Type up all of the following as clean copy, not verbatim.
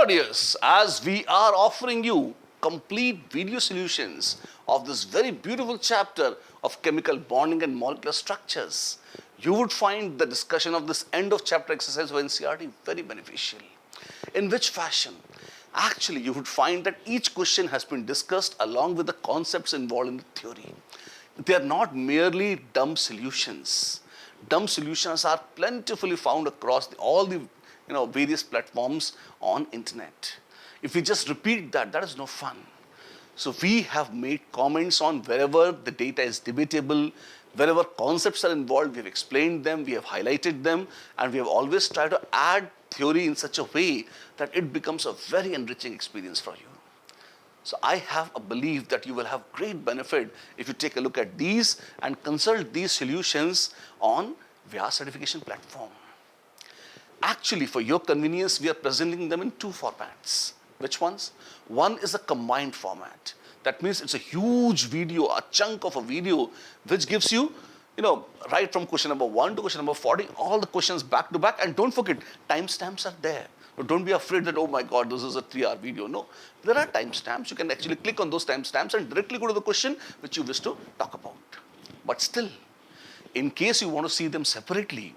Sure, yes, as we are offering you complete video solutions of this very beautiful chapter of chemical bonding and molecular structures, you would find the discussion of this end of chapter exercise of NCERT very beneficial. In which fashion? Actually, you would find that each question has been discussed along with the concepts involved in the theory. They are not merely dumb solutions. Dumb solutions are plentifully found across all the various platforms on internet. If we just repeat that, that is no fun. So we have made comments on wherever the data is debatable, wherever concepts are involved, we have explained them, we have highlighted them, and we have always tried to add theory in such a way that it becomes a very enriching experience for you. So I have a belief that you will have great benefit if you take a look at these and consult these solutions on Vyas certification platform. Actually, for your convenience, we are presenting them in two formats. Which ones? One is a combined format. That means it's a huge video, a chunk of a video, which gives you, right from question number 1 to question number 40, all the questions back to back. And don't forget, timestamps are there. But don't be afraid that, oh my God, this is a 3-hour video. No, there are timestamps. You can actually click on those timestamps and directly go to the question which you wish to talk about. But still, in case you want to see them separately,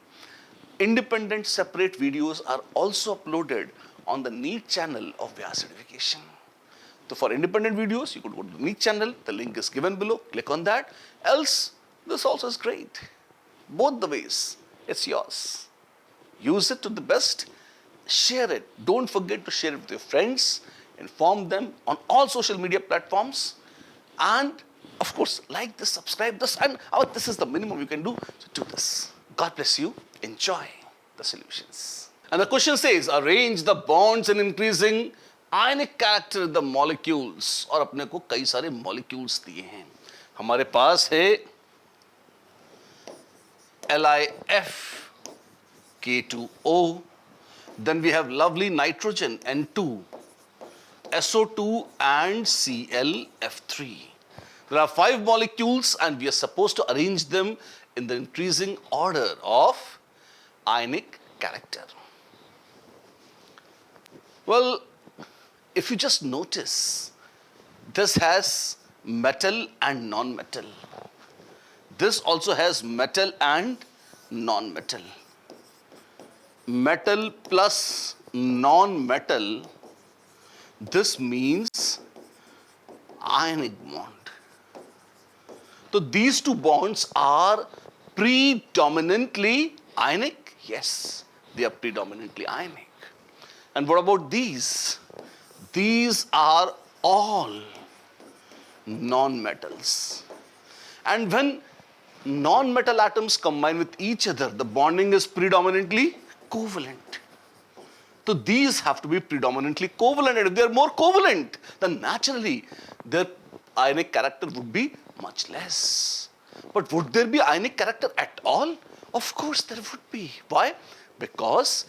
independent separate videos are also uploaded on the NEET channel of Vyas certification. So for independent videos, you could go to the NEET channel. The link is given below. Click on that. Else, this also is great. Both the ways, it's yours. Use it to the best. Share it. Don't forget to share it with your friends. Inform them on all social media platforms. And of course, like this, subscribe this, and this is the minimum you can do. So do this. God bless you. Enjoy the solutions. And the question says, arrange the bonds in increasing ionic character in the molecules. और अपने को कई सारे molecules दिए हैं. हमारे पास है LiF K2O. Then we have lovely nitrogen N2, SO2 and ClF3. There are 5 molecules and we are supposed to arrange them in the increasing order of ionic character. Well, if you just notice, this has metal and non-metal. This also has metal and non-metal. Metal plus non-metal, this means ionic bond. So these two bonds are predominantly ionic? Yes, they are predominantly ionic. And what about these? These are all non-metals. And when non-metal atoms combine with each other, the bonding is predominantly covalent. So these have to be predominantly covalent, and if they are more covalent, then naturally their ionic character would be much less. But would there be ionic character at all? Of course there would be. Why? Because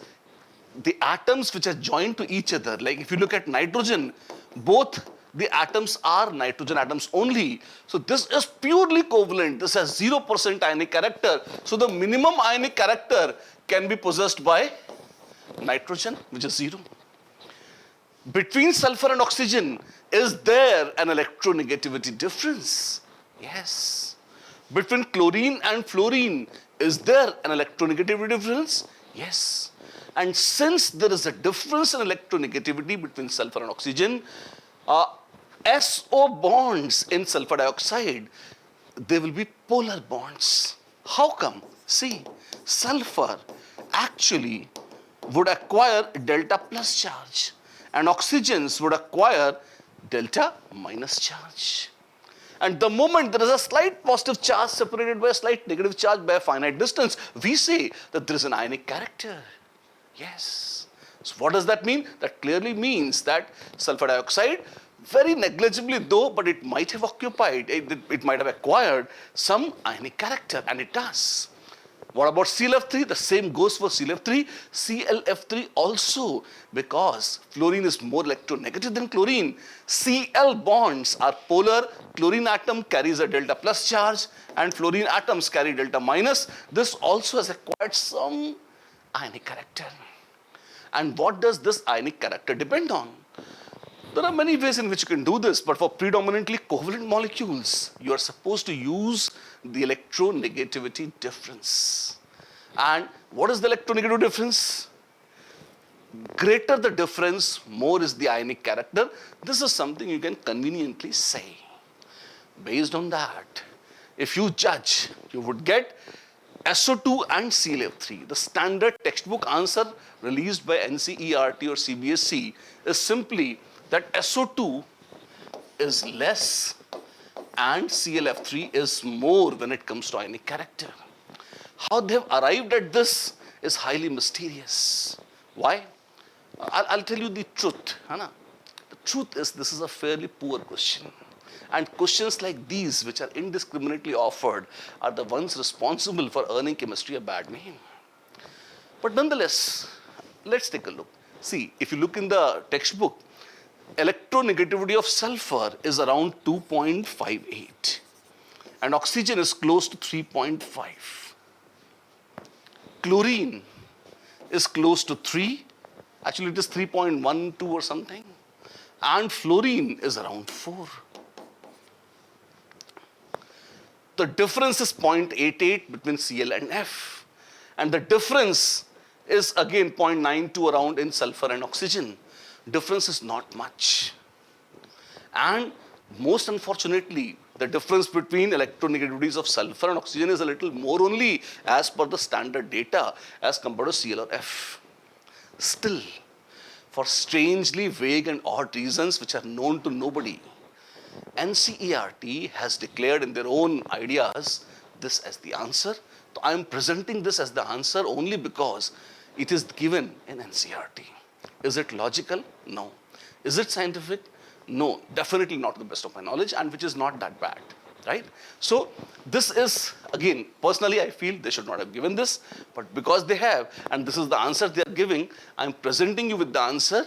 the atoms which are joined to each other, like if you look at nitrogen, both the atoms are nitrogen atoms only. So this is purely covalent. This has 0% ionic character. So the minimum ionic character can be possessed by nitrogen, which is 0. Between sulfur and oxygen, is there an electronegativity difference? Yes. Between chlorine and fluorine, is there an electronegativity difference? Yes. And since there is a difference in electronegativity between sulfur and oxygen, SO bonds in sulfur dioxide, they will be polar bonds. How come? See, sulfur actually would acquire delta plus charge and oxygens would acquire delta minus charge. And the moment there is a slight positive charge separated by a slight negative charge by a finite distance, we say that there is an ionic character. Yes. So what does that mean? That clearly means that sulfur dioxide, very negligibly though, but it might have occupied, it might have acquired some ionic character, and it does. What about ClF3? The same goes for ClF3. ClF3 also, because fluorine is more electronegative than chlorine. Cl bonds are polar. Chlorine atom carries a delta plus charge and fluorine atoms carry delta minus. This also has acquired some ionic character. And what does this ionic character depend on? There are many ways in which you can do this, but for predominantly covalent molecules, you are supposed to use the electronegativity difference. And what is the electronegativity difference? Greater the difference, more is the ionic character. This is something you can conveniently say. Based on that, if you judge, you would get SO2 and ClF3. The standard textbook answer released by NCERT or CBSE is simply that SO2 is less and ClF3 is more when it comes to ionic character. How they have arrived at this is highly mysterious. Why? I'll tell you the truth. The truth is this is a fairly poor question. And questions like these, which are indiscriminately offered, are the ones responsible for earning chemistry a bad name. But nonetheless, let's take a look. See, if you look in the textbook, electronegativity of sulfur is around 2.58 and oxygen is close to 3.5. Chlorine is close to 3, actually it is 3.12 or something, and fluorine is around 4. The difference is 0.88 between Cl and F, and the difference is again 0.92 around in sulfur and oxygen. Difference is not much. And most unfortunately, the difference between electronegativities of sulfur and oxygen is a little more only as per the standard data as compared to Cl or F. Still, for strangely vague and odd reasons which are known to nobody, NCERT has declared in their own ideas this as the answer. So I am presenting this as the answer only because it is given in NCERT. Is it logical? No. Is it scientific? No. Definitely not to the best of my knowledge, and which is not that bad, right? So this is, again, personally I feel they should not have given this, but because they have, and this is the answer they are giving, I am presenting you with the answer.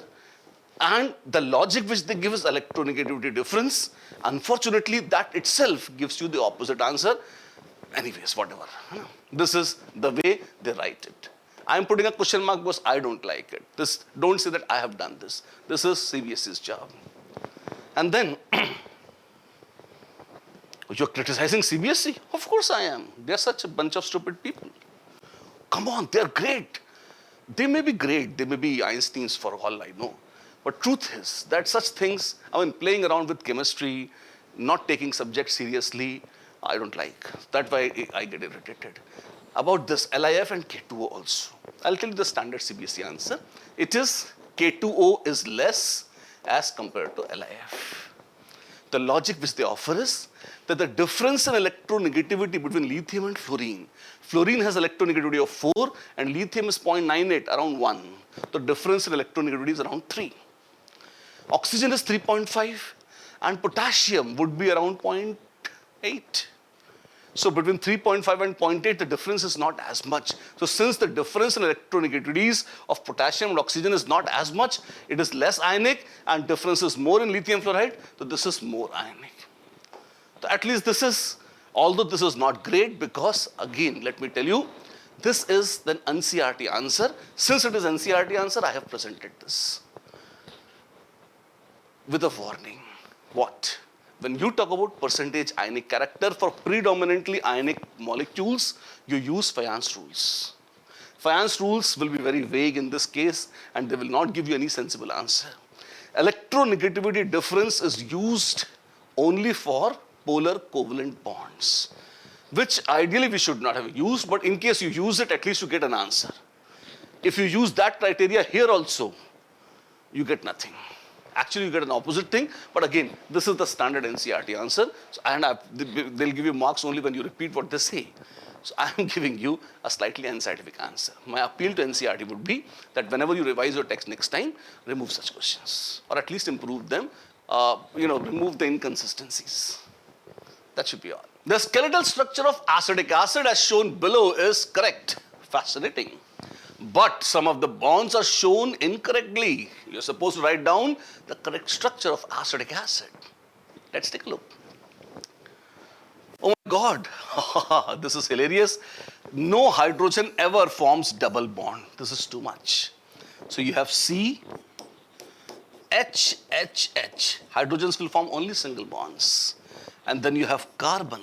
And the logic which they give is electronegativity difference. Unfortunately, that itself gives you the opposite answer. Anyways, whatever. This is the way they write it. I am putting a question mark because I don't like it. Don't say that I have done this. This is CBSE's job. And then, you're criticizing CBSE? Of course I am. They're such a bunch of stupid people. Come on, they're great. They may be great. They may be Einsteins for all I know. But truth is that such things, playing around with chemistry, not taking subjects seriously, I don't like. That's why I get irritated. About this LIF and K2O also. I'll tell you the standard CBSE answer. It is K2O is less as compared to LIF. The logic which they offer is that the difference in electronegativity between lithium and fluorine. Fluorine has electronegativity of 4 and lithium is 0.98, around 1. The difference in electronegativity is around 3. Oxygen is 3.5 and potassium would be around 0.8. So between 3.5 and 0.8, the difference is not as much. So since the difference in electronegativities of potassium and oxygen is not as much, it is less ionic and difference is more in lithium fluoride, so this is more ionic. So at least this is, although this is not great because, again, let me tell you, this is the NCERT answer. Since it is NCERT answer, I have presented this. With a warning. What? When you talk about percentage ionic character for predominantly ionic molecules, you use Vyas rules. Vyas rules will be very vague in this case and they will not give you any sensible answer. Electronegativity difference is used only for polar covalent bonds, which ideally we should not have used, but in case you use it, at least you get an answer. If you use that criteria here also, you get nothing. Actually, you get an opposite thing, but again, this is the standard NCERT answer, so, and they'll give you marks only when you repeat what they say. So I am giving you a slightly unscientific answer. My appeal to NCERT would be that whenever you revise your text next time, remove such questions, or at least improve them, remove the inconsistencies. That should be all. The skeletal structure of acetic acid as shown below is correct. Fascinating. But some of the bonds are shown incorrectly. You're supposed to write down the correct structure of acetic acid. Let's take a look. Oh my God, this is hilarious. No hydrogen ever forms double bond. This is too much. So you have C, H, H, H. Hydrogens will form only single bonds. And then you have carbon.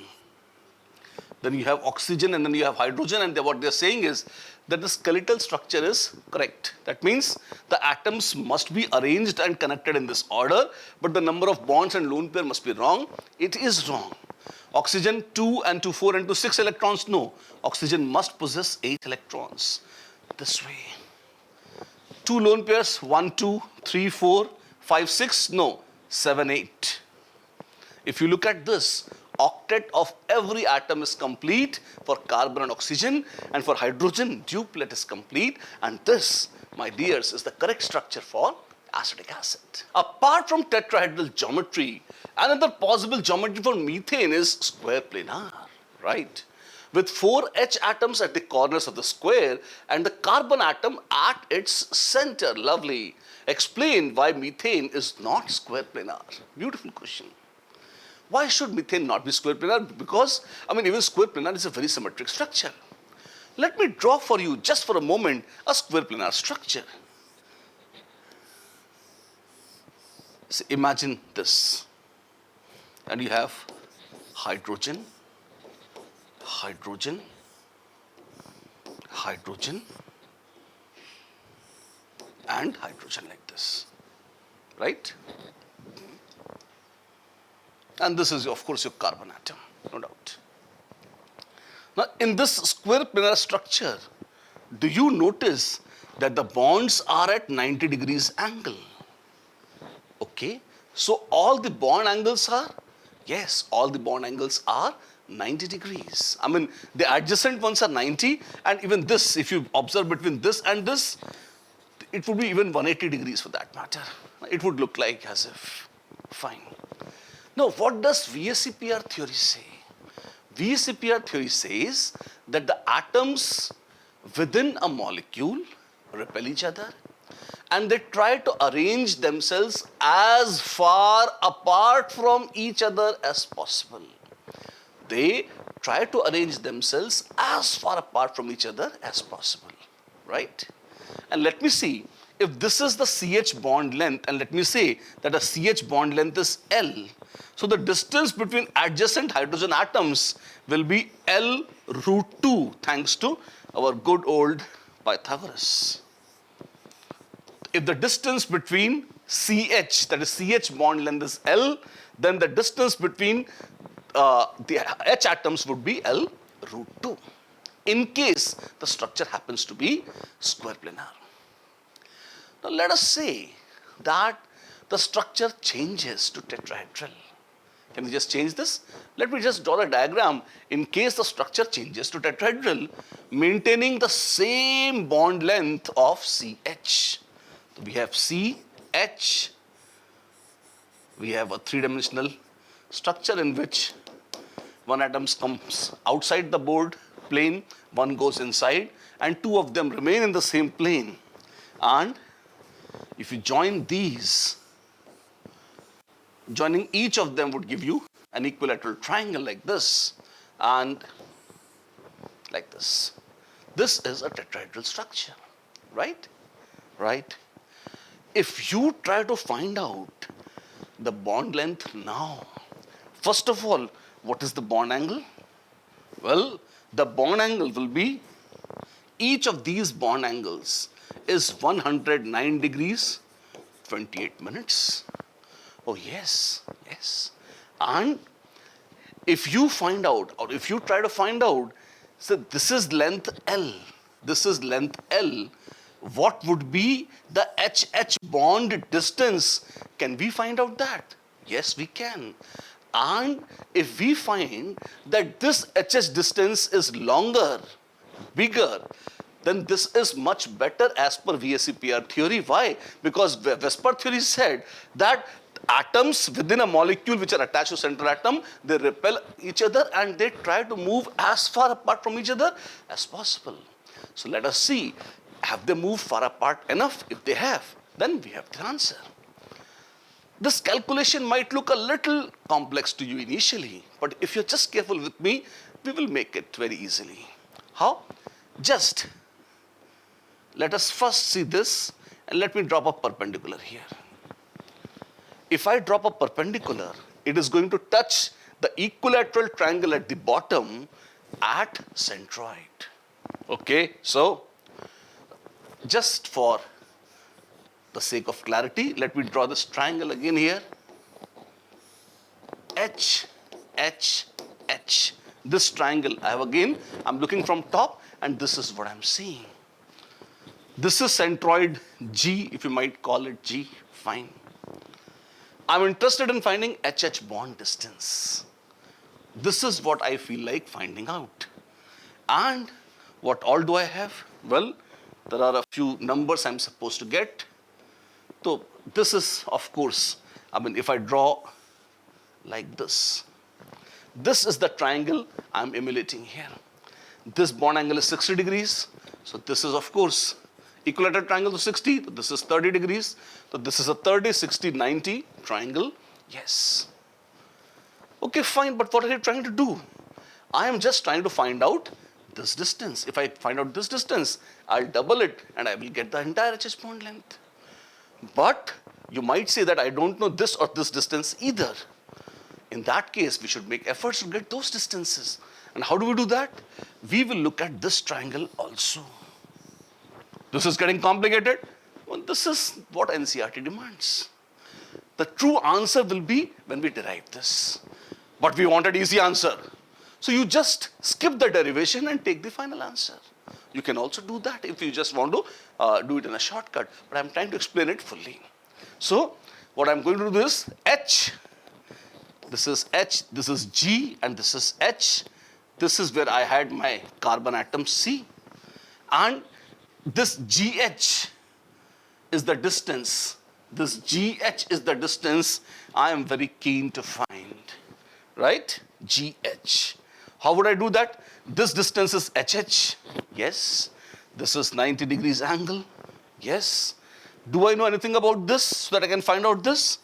Then you have oxygen, and then you have hydrogen, and what they're saying is that the skeletal structure is correct. That means the atoms must be arranged and connected in this order, but the number of bonds and lone pair must be wrong. It is wrong. Oxygen 2 and 2, 4 and 2, 6 electrons? No. Oxygen must possess 8 electrons. This way. 2 lone pairs, 1, 2, 3, 4, 5, 6? No. 7, 8. If you look at this, octet of every atom is complete for carbon and oxygen, and for hydrogen, duplet is complete. And this, my dears, is the correct structure for acetic acid. Apart from tetrahedral geometry, another possible geometry for methane is square planar, right? With 4 H atoms at the corners of the square and the carbon atom at its center. Lovely. Explain why methane is not square planar. Beautiful question. Why should methane not be square planar? Because, even square planar is a very symmetric structure. Let me draw for you, just for a moment, a square planar structure. So imagine this. And you have hydrogen, hydrogen, hydrogen, and hydrogen like this, right? And this is, of course, your carbon atom, no doubt. Now, in this square planar structure, do you notice that the bonds are at 90 degrees angle? Okay, so all the bond angles are? Yes, all the bond angles are 90 degrees. The adjacent ones are 90, and even this, if you observe between this and this, it would be even 180 degrees for that matter. It would look like as if, fine. Now, what does Vscpr theory say? Vscpr theory says that the atoms within a molecule repel each other, and they try to arrange themselves as far apart from each other as possible. They try to arrange themselves as far apart from each other as possible, right? And let me see, if this is the CH bond length, and let me say that the CH bond length is L, so the distance between adjacent hydrogen atoms will be L root 2, thanks to our good old Pythagoras. If the distance between CH, that is CH bond length is L, then the distance between the H atoms would be L root 2, in case the structure happens to be square planar. Now let us say that the structure changes to tetrahedral. Can we just change this? Let me just draw a diagram in case the structure changes to tetrahedral, maintaining the same bond length of CH. So we have CH, we have a three-dimensional structure in which one atom comes outside the board plane, one goes inside, and two of them remain in the same plane. And if you join these, joining each of them would give you an equilateral triangle like this and like this. This is a tetrahedral structure, right? Right? If you try to find out the bond length now, first of all, what is the bond angle? Well, the bond angle will be, each of these bond angles is 109 degrees, 28 minutes. Oh yes, yes. And if you find out, or if you try to find out, so this is length L, this is length L, what would be the HH bond distance? Can we find out that? Yes, we can. And if we find that this HH distance is longer, bigger, then this is much better as per Vscpr theory. Why? Because Vscpr theory said that atoms within a molecule which are attached to central atom, they repel each other and they try to move as far apart from each other as possible. So let us see, have they moved far apart enough? If they have, then we have the answer. This calculation might look a little complex to you initially, but if you're just careful with me, we will make it very easily. How? Just let us first see this and let me drop a perpendicular here. If I drop a perpendicular, it is going to touch the equilateral triangle at the bottom at centroid. Okay, so just for the sake of clarity, let me draw this triangle again here. H, H, H. This triangle, I'm looking from top, and this is what I'm seeing. This is centroid G, if you might call it G, fine. I'm interested in finding HH bond distance. This is what I feel like finding out. And what all do I have? Well, there are a few numbers I'm supposed to get. So this is, of course, if I draw like this, this is the triangle I'm emulating here. This bond angle is 60 degrees. So this is, of course, equilateral triangle to 60. So this is 30 degrees. So this is a 30, 60, 90 triangle. Yes. Okay, fine. But what are you trying to do? I am just trying to find out this distance. If I find out this distance, I'll double it and I will get the entire HH bond length. But you might say that I don't know this or this distance either. In that case, we should make efforts to get those distances. And how do we do that? We will look at this triangle also. This is getting complicated. Well, this is what NCERT demands. The true answer will be when we derive this. But we want an easy answer. So you just skip the derivation and take the final answer. You can also do that if you just want to do it in a shortcut. But I'm trying to explain it fully. So what I'm going to do is H. This is H, this is G, and this is H. This is where I had my carbon atom C. And this GH is the distance. This GH is the distance I am very keen to find. Right? GH. How would I do that? This distance is HH. Yes. This is 90 degrees angle. Yes. Do I know anything about this so that I can find out this?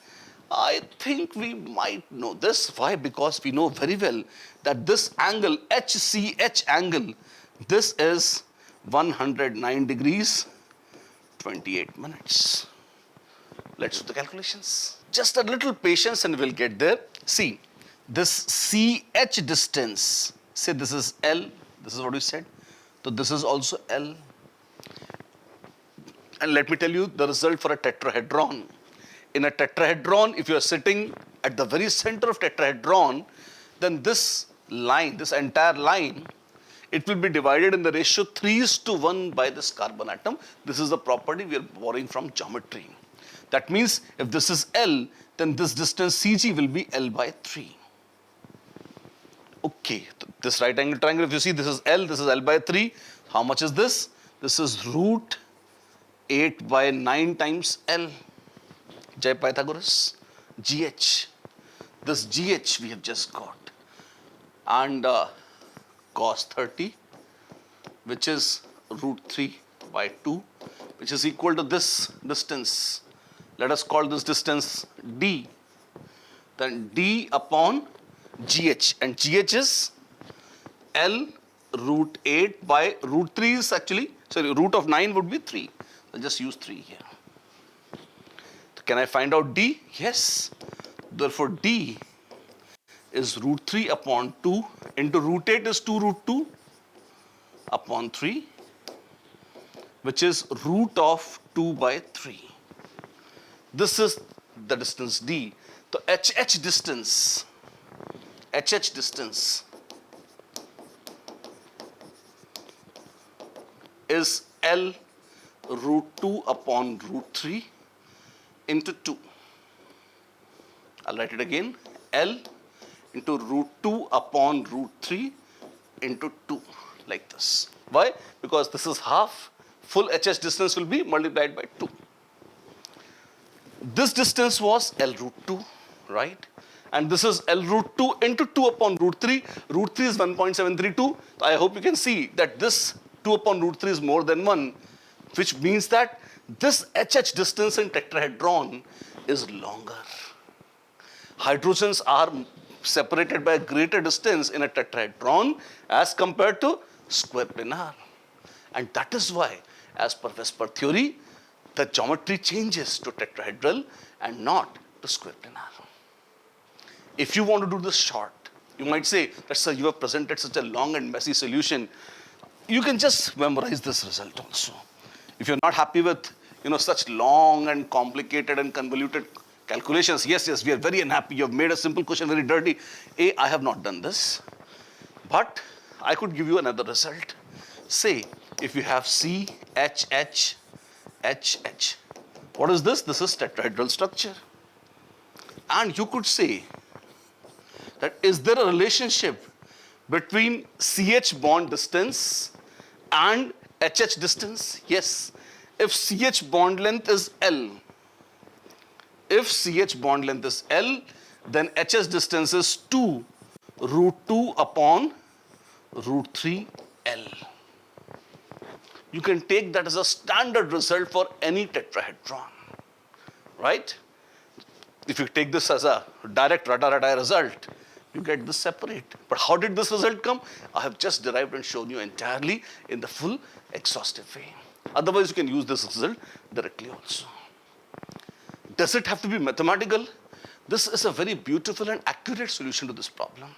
I think we might know this. Why? Because we know very well that this angle, HCH angle, this is 109 degrees, 28 minutes. Let's do the calculations. Just a little patience and we'll get there. See, this CH distance, say this is L, this is what we said. So this is also L. And let me tell you the result for a tetrahedron. In a tetrahedron, if you are sitting at the very center of tetrahedron, then this line, this entire line, it will be divided in the ratio 3:1 by this carbon atom. This is the property we are borrowing from geometry. That means if this is L, then this distance CG will be L by 3. Okay, this right angle triangle, if you see this is L, this is L by 3. How much is this? This is root 8 by 9 times L. Jai Pythagoras. GH. This GH we have just got. And cos 30, which is root 3 by 2, which is equal to this distance. Let us call this distance D. Then D upon GH. And GH is L root 8 by root 3 is actually, sorry, root of 9 would be 3. I'll just use 3 here. Can I find out D? Yes. Therefore, D is root 3 upon 2 into root 8 is 2 root 2 upon 3, which is root of 2 by 3. This is the distance D. So HH distance is L root 2 upon root 3 into 2. I'll write it again. L into root 2 upon root 3 into 2, like this. Why? Because this is half. Full HH distance will be multiplied by 2. This distance was L root 2, right? And this is L root 2 into 2 upon root 3. Root 3 is 1.732. I hope you can see that this 2 upon root 3 is more than 1, which means that this HH distance in tetrahedron is longer. Hydrogens are separated by a greater distance in a tetrahedron as compared to square planar. And that is why, as per Vscpr theory, the geometry changes to tetrahedral and not to square planar. If you want to do this short, you might say that, sir, you have presented such a long and messy solution. You can just memorize this result also. If you're not happy with such long and complicated and convoluted calculations, yes, we are very unhappy. You have made a simple question very dirty. I have not done this. But I could give you another result. Say, if you have C, H, H, H, H. What is this? This is tetrahedral structure. And you could say that is there a relationship between CH bond distance and HH distance? Yes. If CH bond length is L, then HS distance is 2 root 2 upon root 3 L. You can take that as a standard result for any tetrahedron, right? If you take this as a direct rata result, you get this separate. But how did this result come? I have just derived and shown you entirely in the full exhaustive way. Otherwise, you can use this result directly also. Does it have to be mathematical? This is a very beautiful and accurate solution to this problem.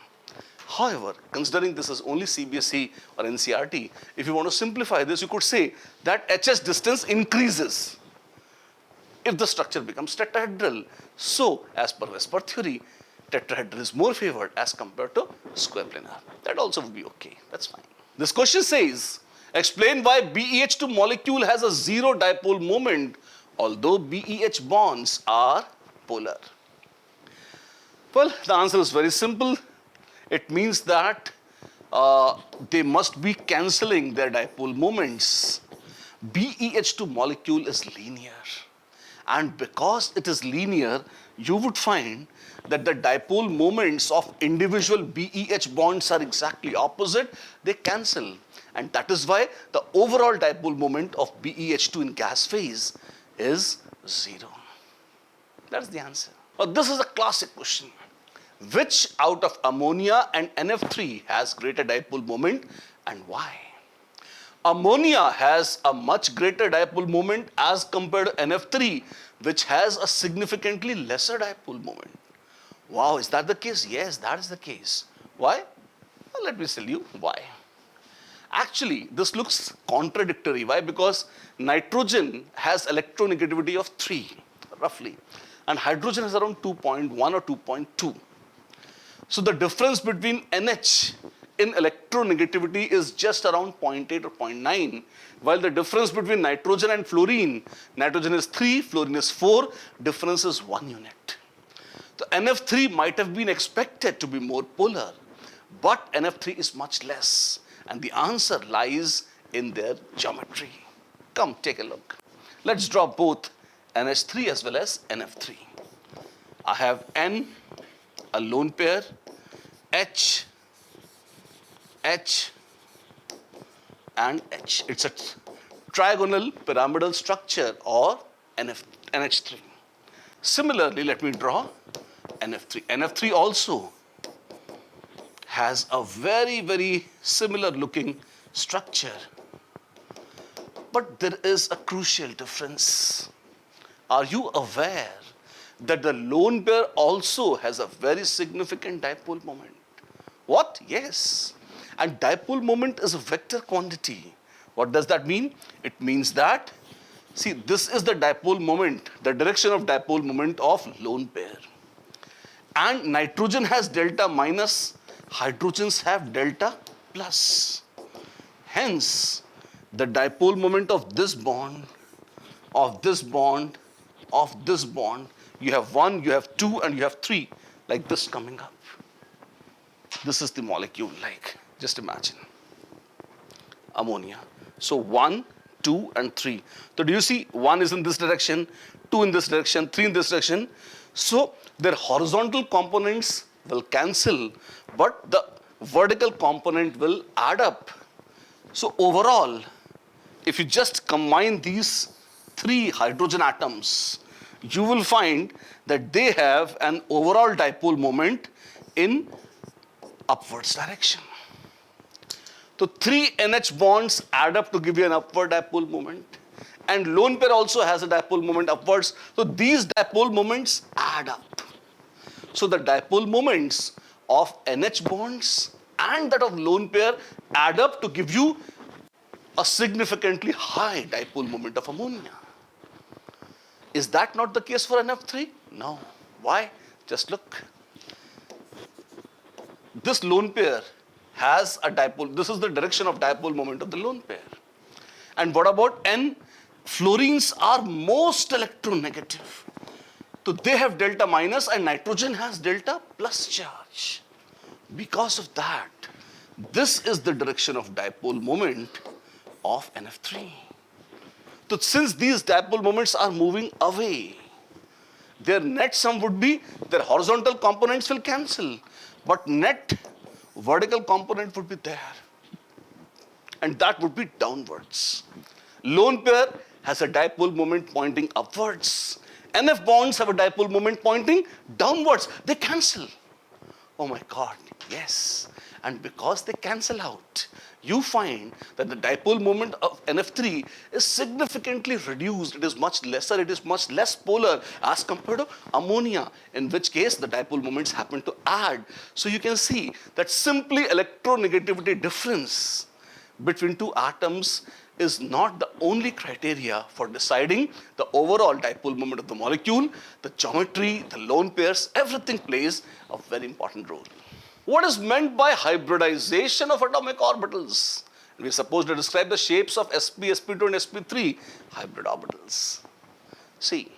However, considering this is only CBSE or NCERT, if you want to simplify this, you could say that HS distance increases if the structure becomes tetrahedral. So, as per Vscpr theory, tetrahedral is more favored as compared to square planar. That also would be okay. That's fine. This question says, explain why BeH2 molecule has a zero dipole moment, although BeH bonds are polar. Well, the answer is very simple. It means that they must be cancelling their dipole moments. BeH2 molecule is linear. And because it is linear, you would find that the dipole moments of individual BeH bonds are exactly opposite. They cancel. And that is why the overall dipole moment of BeH2 in gas phase is 0. That's the answer. Now, this is a classic question. Which out of ammonia and NF3 has greater dipole moment and why? Ammonia has a much greater dipole moment as compared to NF3, which has a significantly lesser dipole moment. Wow, is that the case? Yes, that is the case. Why? Well, let me tell you why. Actually, this looks contradictory. Why? Because nitrogen has electronegativity of 3, roughly, and hydrogen has around 2.1 or 2.2. So the difference between NH in electronegativity is just around 0.8 or 0.9, while the difference between nitrogen and fluorine, nitrogen is 3, fluorine is 4, difference is 1 unit. The NF3 might have been expected to be more polar, but NF3 is much less, and the answer lies in their geometry. Come, take a look. Let's draw both NH3 as well as NF3. I have N, a lone pair, H, H, and H. It's a trigonal pyramidal structure or NH3. Similarly, let me draw NF3. NF3 also has a very, very similar looking structure. But there is a crucial difference. Are you aware that the lone pair also has a very significant dipole moment? What? Yes. And dipole moment is a vector quantity. What does that mean? It means that, see, this is the dipole moment, the direction of dipole moment of lone pair. And nitrogen has delta minus, hydrogens have delta plus. Hence, the dipole moment of this bond, of this bond, of this bond, you have 1, you have 2, and you have 3, like this coming up. This is the molecule, like, just imagine. Ammonia. So 1, 2, and 3. So do you see 1 is in this direction, 2 in this direction, 3 in this direction. So their horizontal components will cancel, but the vertical component will add up. So overall, if you just combine these 3 hydrogen atoms, you will find that they have an overall dipole moment in upwards direction. So 3 NH bonds add up to give you an upward dipole moment, and lone pair also has a dipole moment upwards. So these dipole moments add up. So the dipole moments of NH bonds and that of lone pair add up to give you a significantly high dipole moment of ammonia. Is that not the case for NF3? No. Why? Just look. This lone pair has a dipole. This is the direction of dipole moment of the lone pair. And what about N? Fluorines are most electronegative. So they have delta minus and nitrogen has delta plus charge. Because of that, this is the direction of dipole moment of NF3. So since these dipole moments are moving away, their net sum would be, their horizontal components will cancel, but net vertical component would be there. And that would be downwards. Lone pair has a dipole moment pointing upwards. NF bonds have a dipole moment pointing downwards. They cancel. Oh my God, yes. And because they cancel out, you find that the dipole moment of NF3 is significantly reduced. It is much lesser, it is much less polar as compared to ammonia, in which case the dipole moments happen to add. So you can see that simply electronegativity difference between two atoms is not the only criteria for deciding the overall dipole moment of the molecule. The geometry, the lone pairs, everything plays a very important role. What is meant by hybridization of atomic orbitals? We are supposed to describe the shapes of sp, sp2 and sp3 hybrid orbitals. See,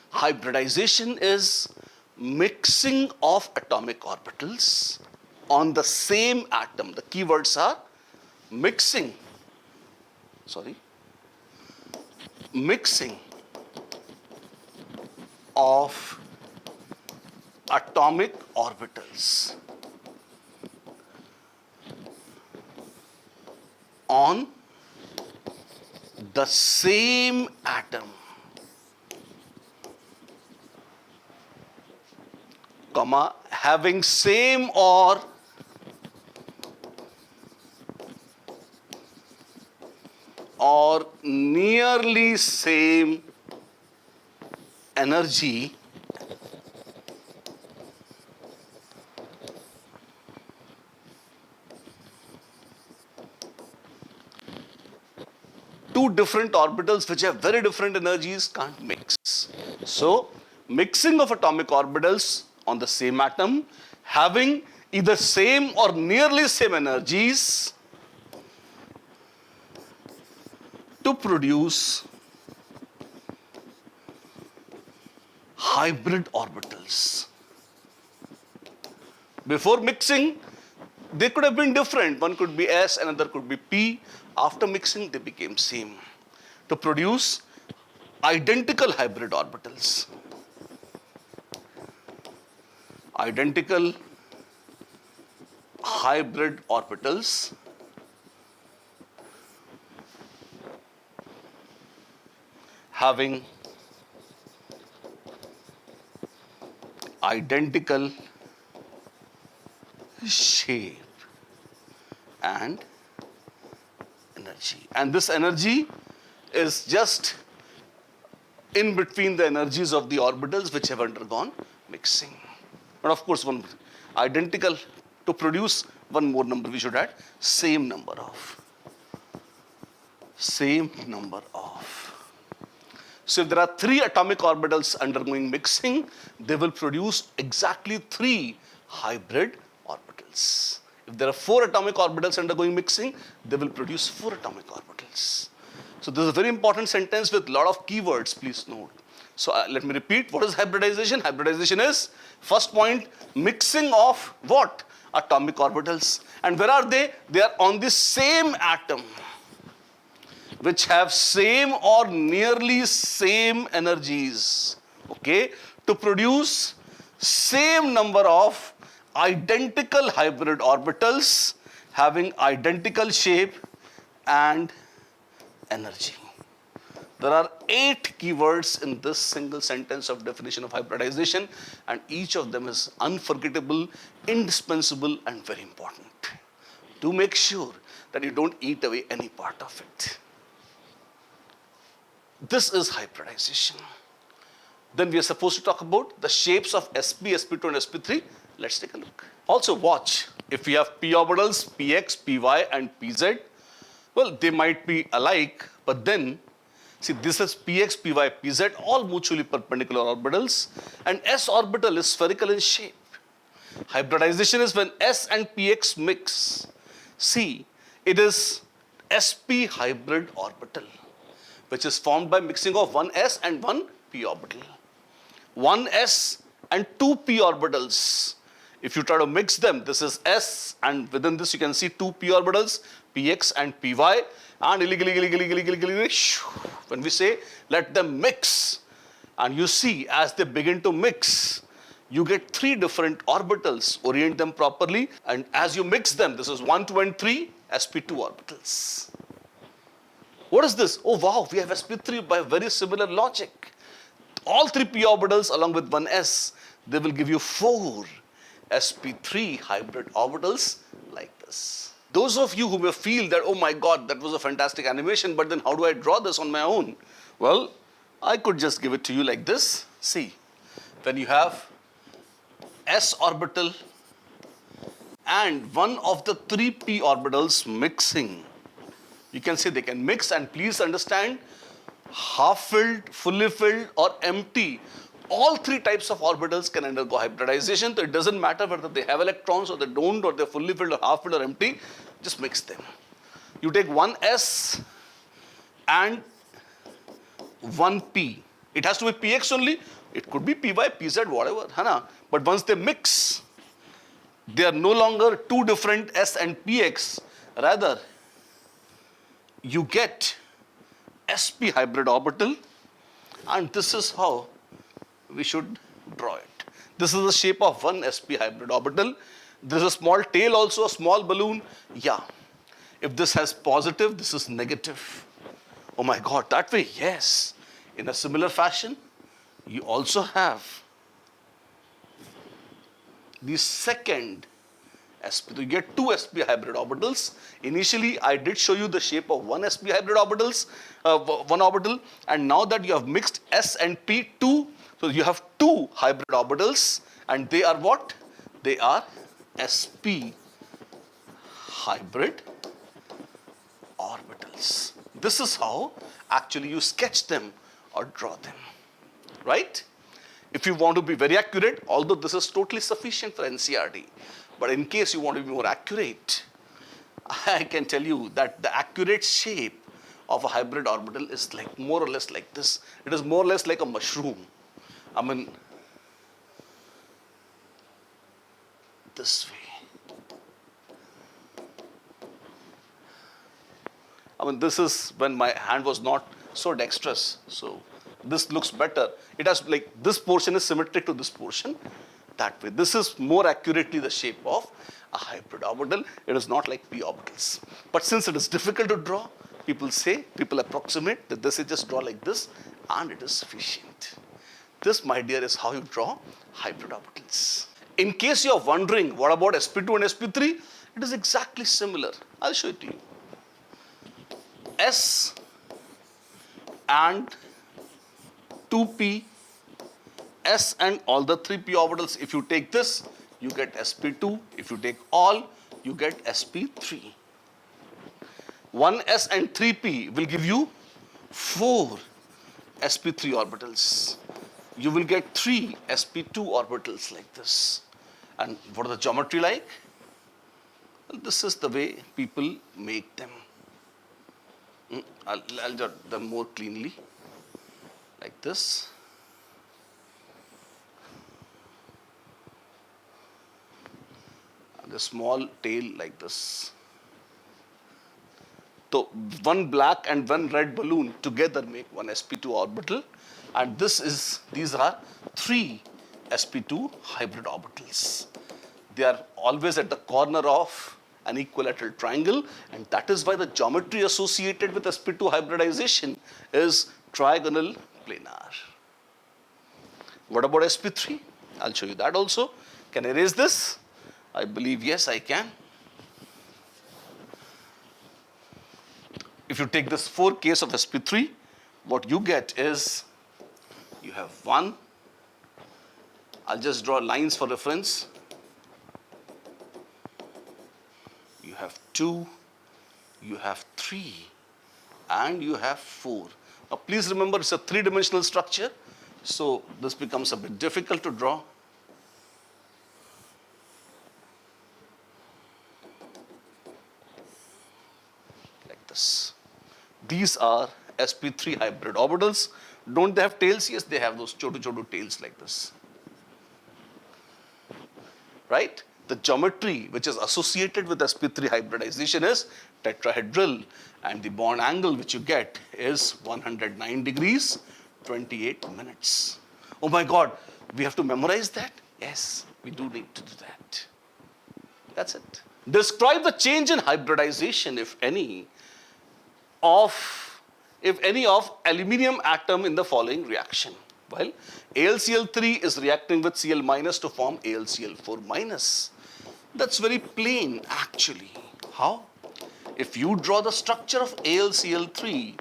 hybridization is mixing of atomic orbitals on the same atom. The keywords are mixing of atomic orbitals on the same atom, comma, having same or nearly same energy two different orbitals which have very different energies can't mix. So, mixing of atomic orbitals on the same atom having either same or nearly same energies to produce hybrid orbitals. Before mixing, they could have been different. One could be S, another could be P. After mixing, they became same to produce identical hybrid orbitals. Identical hybrid orbitals having identical shape and energy. And this energy is just in between the energies of the orbitals which have undergone mixing. But of course, one identical, to produce one more number we should add, same number of. So if there are 3 atomic orbitals undergoing mixing, they will produce exactly 3 hybrid orbitals. If there are 4 atomic orbitals undergoing mixing, they will produce 4 atomic orbitals. So this is a very important sentence with a lot of keywords, please note. So let me repeat, what is hybridization? Hybridization is, first point, mixing of what? Atomic orbitals. And where are they? They are on the same atom, which have same or nearly same energies, okay, to produce same number of identical hybrid orbitals having identical shape and energy. There are 8 keywords in this single sentence of definition of hybridization, and each of them is unforgettable, indispensable, and very important. Do make sure that you don't eat away any part of it. This is hybridization. Then we are supposed to talk about the shapes of sp, sp2 and sp3. Let's take a look. Also watch, if we have p orbitals, px, py and pz, well, they might be alike, but then see, this is px, py, pz, all mutually perpendicular orbitals, and s orbital is spherical in shape. Hybridization is when s and px mix. See, it is sp hybrid orbital, which is formed by mixing of one s and one p orbital. One s and two p orbitals. If you try to mix them, this is s, and within this you can see two p orbitals, px and py, and when we say let them mix, and you see as they begin to mix, you get three different orbitals. Orient them properly, and as you mix them, this is 1, 2 and 3 sp2 orbitals. What is this? Oh wow, we have sp3 by very similar logic. All three p orbitals along with one s, they will give you 4 sp3 hybrid orbitals like this. Those of you who may feel that, oh my God, that was a fantastic animation, but then how do I draw this on my own? Well, I could just give it to you like this. See, when you have s orbital and one of the three p orbitals mixing, you can say they can mix, and please understand, half filled, fully filled or empty, all three types of orbitals can undergo hybridization. So it doesn't matter whether they have electrons or they don't, or they're fully filled or half filled or empty, just mix them. You take one s and one p. It has to be px only. It could be py, pz, whatever. Hana? But once they mix, they are no longer two different s and px. Rather, you get sp hybrid orbital, and this is how we should draw it. This is the shape of one sp hybrid orbital. There is a small tail also, a small balloon. Yeah. If this has positive, this is negative. Oh my God, that way, yes. In a similar fashion, you also have the second sp. You get two sp hybrid orbitals. Initially, I did show you the shape of one sp hybrid orbitals, one orbital, and now that you have mixed s and p, two, so you have two hybrid orbitals, and they are what? They are sp hybrid orbitals. This is how actually you sketch them or draw them, right? If you want to be very accurate, although this is totally sufficient for NCERT, but in case you want to be more accurate, I can tell you that the accurate shape of a hybrid orbital is like more or less like this. It is more or less like a mushroom. I mean, this way. I mean, this is when my hand was not so dexterous. So this looks better. It has like this portion is symmetric to this portion. That way. This is more accurately the shape of a hybrid orbital. It is not like p orbitals. But since it is difficult to draw, people approximate that this is just draw like this, and it is sufficient. This, my dear, is how you draw hybrid orbitals. In case you are wondering what about sp2 and sp3, it is exactly similar. I'll show it to you. S and 2p, s and all the 3p orbitals. If you take this, you get sp2. If you take all, you get sp3. 1s and 3p will give you 4 sp3 orbitals. You will get 3 sp2 orbitals like this. And what is the geometry like? Well, this is the way people make them. I'll draw them more cleanly, like this. And the small tail like this. So one black and one red balloon together make one sp2 orbital, and these are 3 sp2 hybrid orbitals. They are always at the corner of an equilateral triangle, and that is why the geometry associated with sp2 hybridization is trigonal planar. What about sp3? I'll show you that also. Can I erase this? I believe yes, I can. If you take this 4 case of sp3, what you get is, you have 1, I'll just draw lines for reference. You have 2, you have 3, and you have 4. Now please remember, it's a 3-dimensional structure, so this becomes a bit difficult to draw. Like this. These are Sp3 hybrid orbitals. Don't they have tails? Yes, they have those chotu tails like this. Right? The geometry which is associated with Sp3 hybridization is tetrahedral, and the bond angle which you get is 109 degrees, 28 minutes. Oh my God, we have to memorize that? Yes, we do need to do that. That's it. Describe the change in hybridization, if any, of aluminium atom in the following reaction. Well, AlCl3 is reacting with Cl- to form AlCl4-. That's very plain actually. How? If you draw the structure of AlCl3,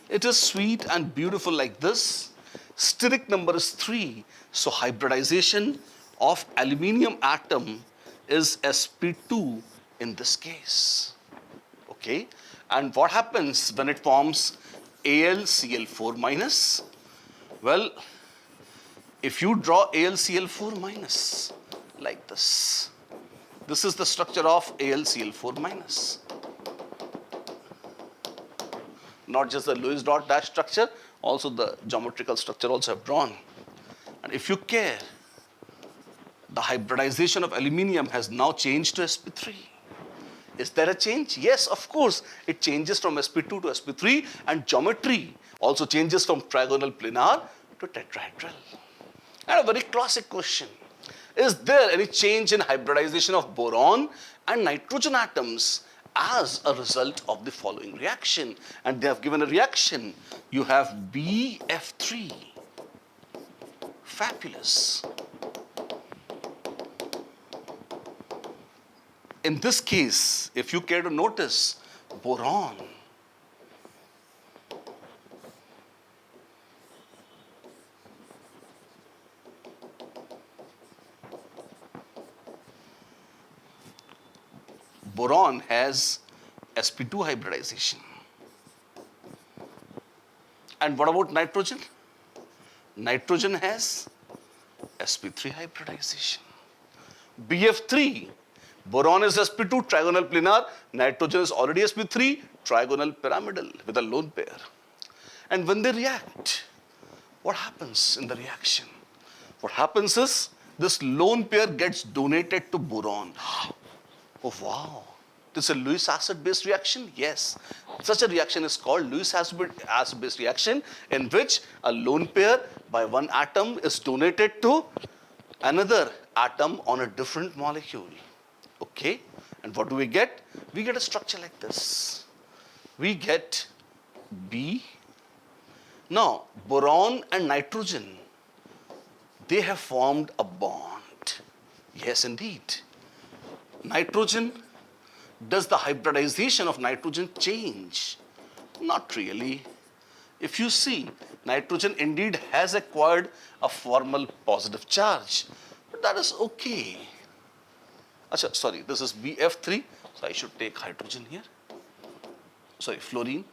it is sweet and beautiful like this. Steric number is 3. So hybridization of aluminium atom is sp2 in this case. Okay? And what happens when it forms AlCl4-? Well, if you draw AlCl4- like this is the structure of AlCl4-. Not just the Lewis dot dash structure, also the geometrical structure also have drawn. And if you care, the hybridization of aluminium has now changed to sp3. Is there a change? Yes, of course. It changes from sp2 to sp3, and geometry also changes from trigonal planar to tetrahedral. And a very classic question. Is there any change in hybridization of boron and nitrogen atoms as a result of the following reaction? And they have given a reaction. You have BF3. Fabulous. In this case, if you care to notice, boron has sp2 hybridization. And what about nitrogen? Nitrogen has sp3 hybridization. BF3, boron is sp2 trigonal planar, nitrogen is already sp3 trigonal pyramidal with a lone pair. And when they react, what happens in the reaction? What happens is this lone pair gets donated to boron. Oh wow, this is a Lewis acid-based reaction? Yes. Such a reaction is called Lewis acid-based reaction, in which a lone pair by one atom is donated to another atom on a different molecule. Okay, and what do we get? We get a structure like this. We get B. Now, boron and nitrogen, they have formed a bond. Yes, indeed. Nitrogen, does the hybridization of nitrogen change? Not really. If you see, nitrogen indeed has acquired a formal positive charge, but that is okay. Achha, sorry, this is BF3, so I should take hydrogen here. Sorry, fluorine.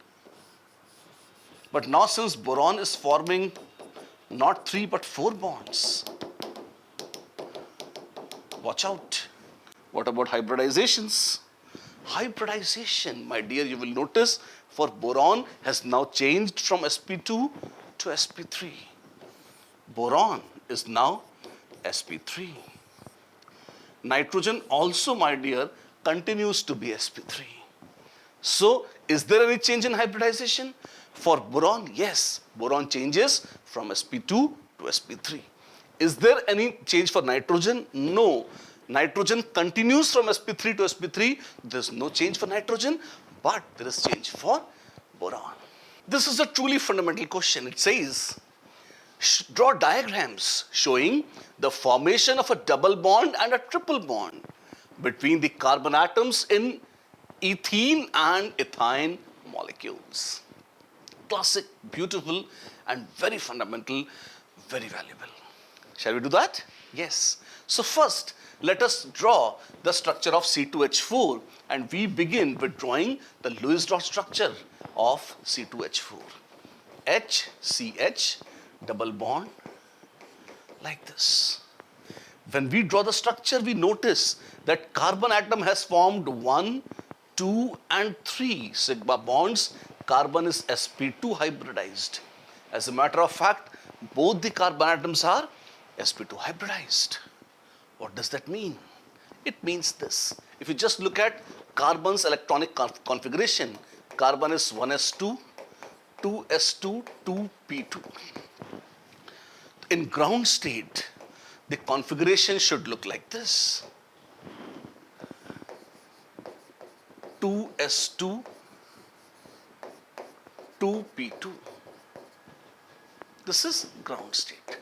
But now since boron is forming not 3 but 4 bonds, watch out. What about hybridizations? Hybridization, my dear, you will notice for boron has now changed from sp2 to sp3. Boron is now sp3. Nitrogen also, my dear, continues to be sp3. So, is there any change in hybridization? For boron, yes, boron changes from sp2 to sp3. Is there any change for nitrogen? No. Nitrogen continues from sp3 to sp3. There is no change for nitrogen, but there is change for boron. This is a truly fundamental question. It says, draw diagrams showing the formation of a double bond and a triple bond between the carbon atoms in ethene and ethine molecules. classic, beautiful, and very fundamental, very valuable. Shall we do that? Yes. So first, let us draw the structure of C2H4, and we begin with drawing the Lewis dot structure of C2H4. HCH, double bond, like this. When we draw the structure, we notice that carbon atom has formed 1, 2, and 3 sigma bonds. Carbon is sp2 hybridized. As a matter of fact, both the carbon atoms are sp2 hybridized. What does that mean? It means this. If you just look at carbon's electronic configuration, carbon is 1s2, 2s2, 2p2. In ground state, the configuration should look like this. 2s2, 2p2. This is ground state.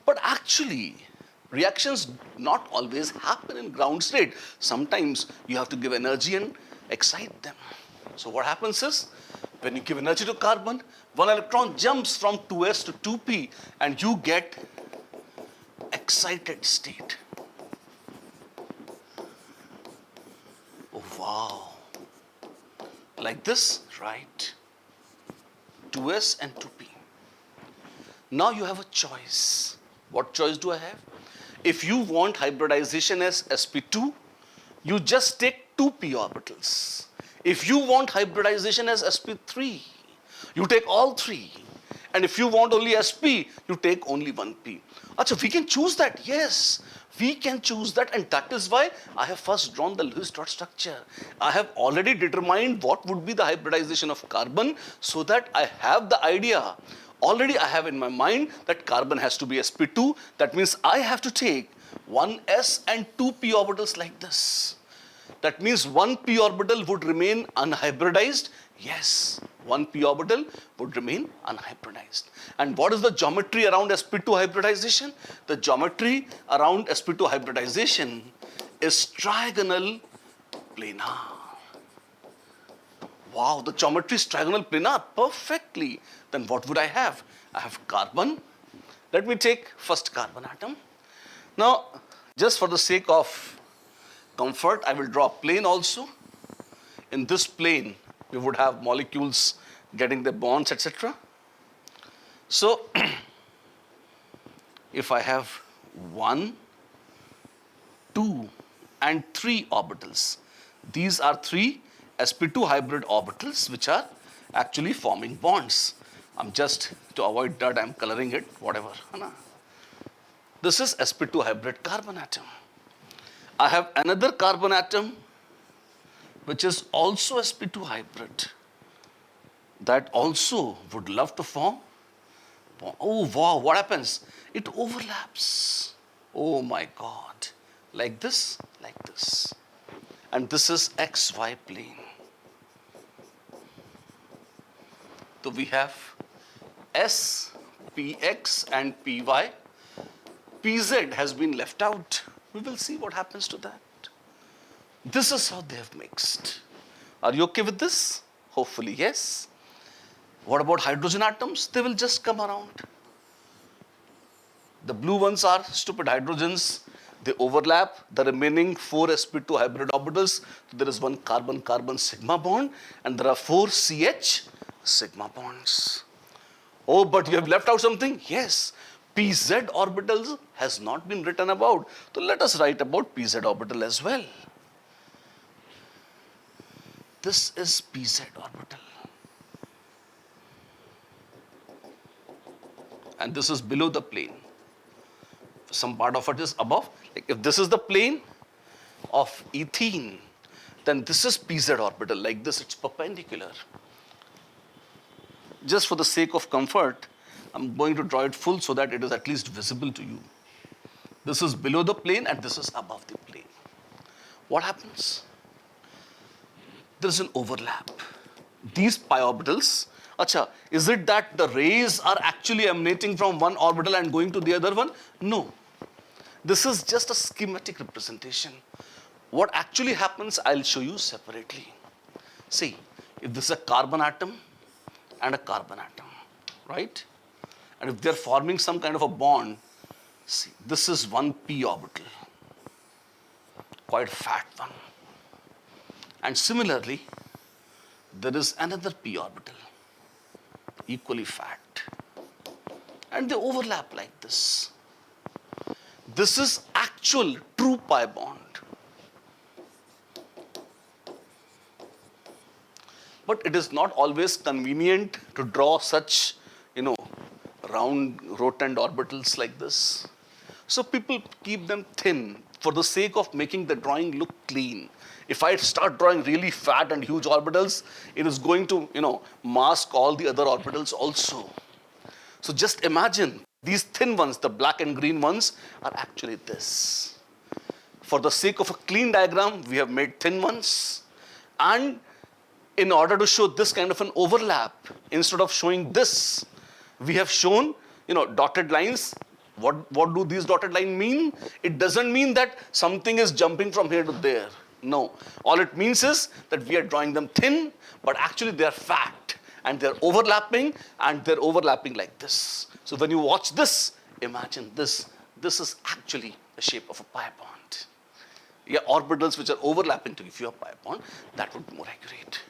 But actually, reactions not always happen in ground state. Sometimes you have to give energy and excite them. So what happens is, when you give energy to carbon, one electron jumps from 2s to 2p, and you get excited state. Oh, wow. Like this, right? 2s and 2p. Now you have a choice. What choice do I have? If you want hybridization as sp2, you just take 2p orbitals. If you want hybridization as sp3, you take all 3. And if you want only sp, you take only 1p. Achha, we can choose that. Yes, we can choose that, and that is why I have first drawn the Lewis dot structure. I have already determined what would be the hybridization of carbon, so that I have the idea. Already I have in my mind that carbon has to be sp2. That means I have to take 1s and 2p orbitals like this. That means 1p orbital would remain unhybridized. Yes, 1p orbital would remain unhybridized. And what is the geometry around sp2 hybridization? The geometry around sp2 hybridization is trigonal planar. Wow, the geometry is trigonal planar. Perfectly. Then what would I have? I have carbon. Let me take first carbon atom. Now, just for the sake of comfort, I will draw a plane also. In this plane, we would have molecules getting their bonds, etc. So, if I have 1, 2, and 3 orbitals, these are 3 sp2 hybrid orbitals which are actually forming bonds. I'm just, to avoid dirt, I'm coloring it, whatever. This is sp2 hybrid carbon atom. I have another carbon atom which is also sp2 hybrid, that also would love to form. Oh wow, what happens? It overlaps. Oh my God. Like this, like this. And this is XY plane. So we have S, PX and PY. PZ has been left out. We will see what happens to that. This is how they have mixed. Are you okay with this? Hopefully, yes. What about hydrogen atoms? They will just come around. The blue ones are stupid hydrogens. They overlap. The remaining 4 sp2 hybrid orbitals. So there is one carbon-carbon sigma bond, and there are 4 CH sigma bonds. Oh, but you have left out something? Yes. PZ orbitals has not been written about. So let us write about PZ orbital as well. This is PZ orbital. And this is below the plane. Some part of it is above. Like if this is the plane of ethene, then this is PZ orbital. Like this, it's perpendicular. Just for the sake of comfort, I'm going to draw it full so that it is at least visible to you. This is below the plane and this is above the plane. What happens? There is an overlap. These pi orbitals, acha, is it that the rays are actually emanating from one orbital and going to the other one? No. This is just a schematic representation. What actually happens, I'll show you separately. See, if this is a carbon atom, and a carbon atom, right? And if they're forming some kind of a bond, see, this is one p orbital, quite fat one. And similarly, there is another p orbital, equally fat. And they overlap like this. This is actual true pi bond. But it is not always convenient to draw such, round rotund orbitals like this. So people keep them thin for the sake of making the drawing look clean. If I start drawing really fat and huge orbitals, it is going to, mask all the other orbitals also. So just imagine these thin ones, the black and green ones, are actually this. For the sake of a clean diagram, we have made thin ones. And in order to show this kind of an overlap, instead of showing this, we have shown, dotted lines. What do these dotted lines mean? It doesn't mean that something is jumping from here to there. No. All it means is that we are drawing them thin, but actually they are fat. And they're overlapping, and they're overlapping like this. So when you watch this, imagine this. This is actually the shape of a pi bond. Yeah, orbitals which are overlapping to give you a pi bond, that would be more accurate.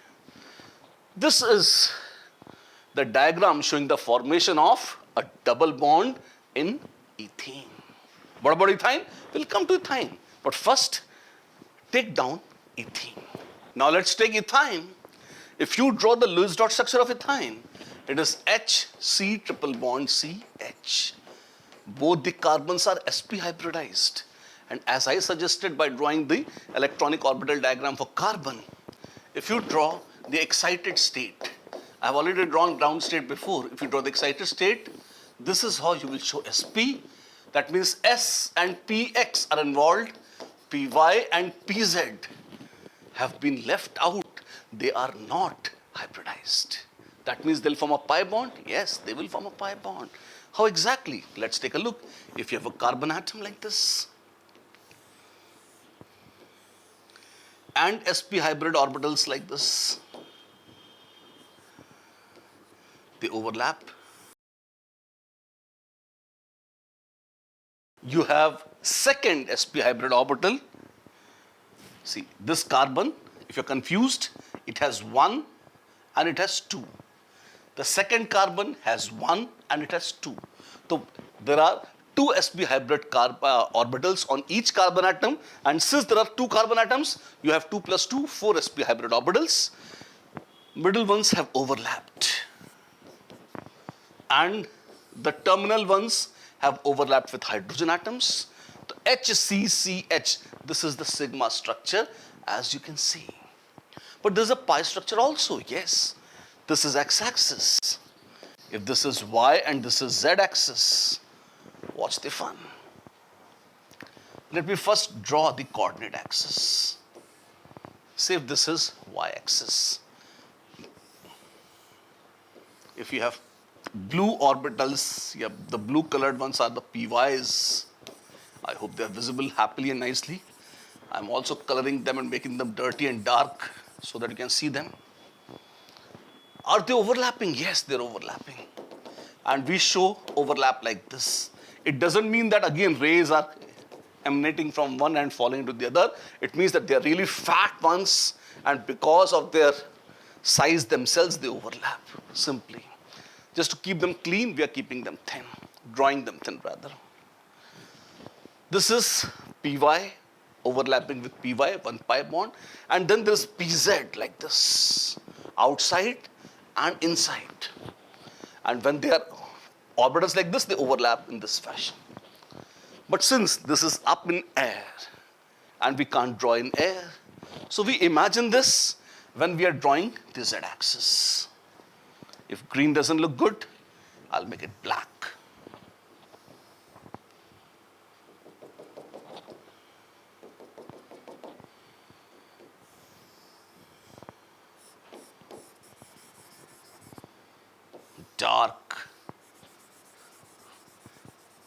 This is the diagram showing the formation of a double bond in ethene. What about ethane? We'll come to ethane. But first, take down ethene. Now let's take ethane. If you draw the Lewis dot structure of ethane, it is HC triple bond CH. Both the carbons are sp hybridized. And as I suggested by drawing the electronic orbital diagram for carbon, if you draw the excited state, I have already drawn ground state before. If you draw the excited state, this is how you will show sp. That means S and Px are involved. Py and Pz have been left out. They are not hybridized. That means they'll form a pi bond? Yes, they will form a pi bond. How exactly? Let's take a look. If you have a carbon atom like this, and sp hybrid orbitals like this, they overlap. You have second sp hybrid orbital. See, this carbon, if you're confused, it has 1 and it has 2. The second carbon has 1 and it has 2. So there are 2 sp hybrid orbitals on each carbon atom, and since there are 2 carbon atoms, you have 2 plus 2, 4 sp hybrid orbitals. Middle ones have overlapped, and the terminal ones have overlapped with hydrogen atoms. The HCCH, this is the sigma structure, as you can see. But there's a pi structure also, yes. This is x-axis. If this is y and this is z-axis, watch the fun. Let me first draw the coordinate axis. Say if this is y-axis. If you have blue orbitals, the blue colored ones are the PYs. I hope they are visible happily and nicely. I'm also coloring them and making them dirty and dark so that you can see them. Are they overlapping? Yes, they're overlapping. And we show overlap like this. It doesn't mean that again rays are emanating from one and falling into the other. It means that they're really fat ones, and because of their size themselves, they overlap simply. Just to keep them clean, we are keeping them thin, drawing them thin rather. This is PY overlapping with PY, one pi bond, and then there's PZ like this, outside and inside. And when they are orbitals like this, they overlap in this fashion. But since this is up in air and we can't draw in air, so we imagine this when we are drawing the z-axis. If green doesn't look good, I'll make it black. Dark,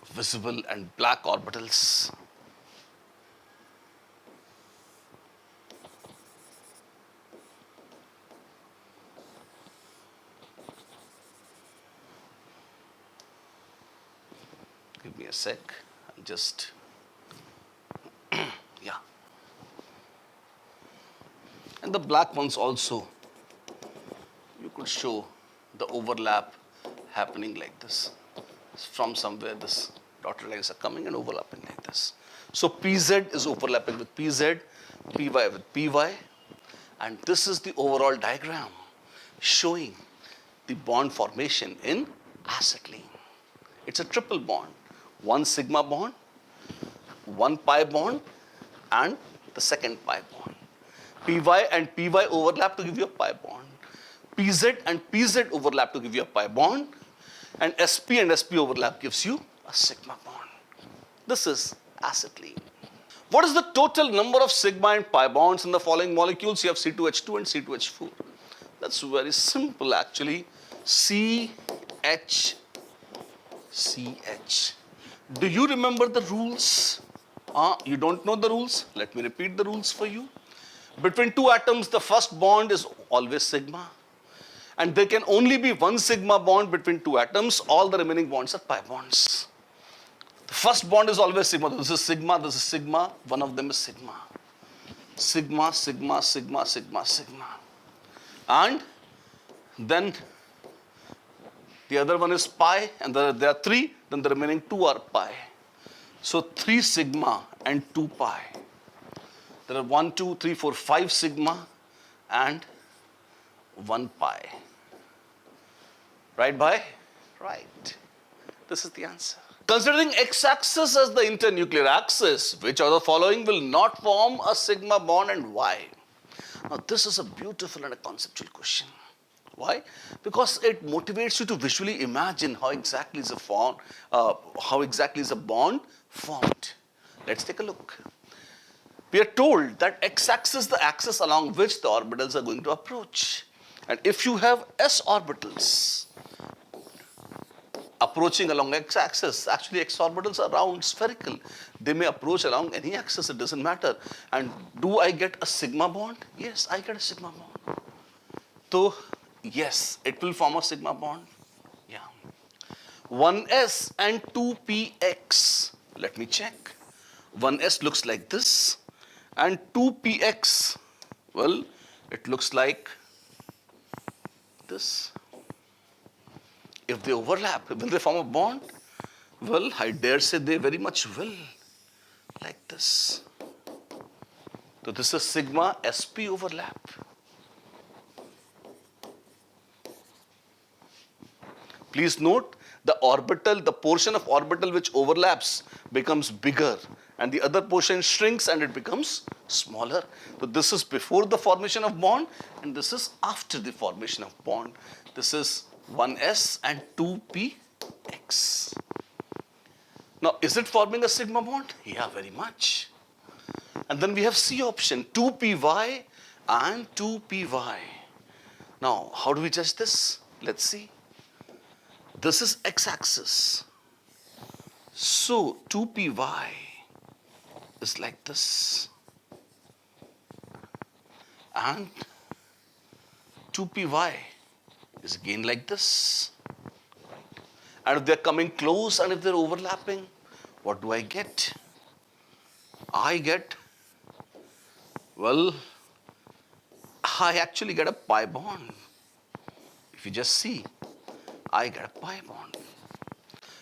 visible and black orbitals. sec. Just, yeah. And the black ones also, you could show the overlap happening like this. From somewhere this dotted lines are coming and overlapping like this. So PZ is overlapping with PZ, PY with PY, and this is the overall diagram showing the bond formation in acetylene. It's a triple bond, one sigma bond, one pi bond, and the second pi bond. PY and PY overlap to give you a pi bond. PZ and PZ overlap to give you a pi bond, and SP and SP overlap gives you a sigma bond. This is acetylene. What is the total number of sigma and pi bonds in the following molecules? You have C2H2 and C2H4. That's very simple actually. CH, CH. Do you remember the rules? You don't know the rules? Let me repeat the rules for you. Between two atoms, the first bond is always sigma. And there can only be one sigma bond between two atoms. All the remaining bonds are pi bonds. The first bond is always sigma. This is sigma, this is sigma. One of them is sigma. Sigma, sigma, sigma, sigma, sigma. And then the other one is pi, and there are three, then the remaining two are pi. So 3 sigma and 2 pi. There are 1, 2, 3, 4, 5 sigma and 1 pi. Right, bhai? Right. This is the answer. Considering x-axis as the internuclear axis, which of the following will not form a sigma bond and why? Now, this is a beautiful and a conceptual question. Why? Because it motivates you to visually imagine how exactly is a bond formed. Let's take a look. We are told that x-axis is the axis along which the orbitals are going to approach. And if you have s orbitals approaching along x-axis, actually x orbitals are round, spherical. They may approach along any axis, it doesn't matter. And do I get a sigma bond? Yes, I get a sigma bond. So, yes, it will form a sigma bond. Yeah. 1s and 2px. Let me check. 1s looks like this, and 2px, well, it looks like this. If they overlap, will they form a bond? Well, I dare say they very much will. Like this. So this is sigma sp overlap. Please note, the portion of orbital which overlaps becomes bigger, and the other portion shrinks and it becomes smaller. So this is before the formation of bond, and this is after the formation of bond. This is 1s and 2px. Now, is it forming a sigma bond? Yeah, very much. And then we have C option, 2py and 2py. Now, how do we judge this? Let's see. This is x-axis. So 2py is like this. And 2py is again like this. And if they're coming close and if they're overlapping, what do I get? I get, well, I actually get a pi bond. If you just see, I get a pi bond.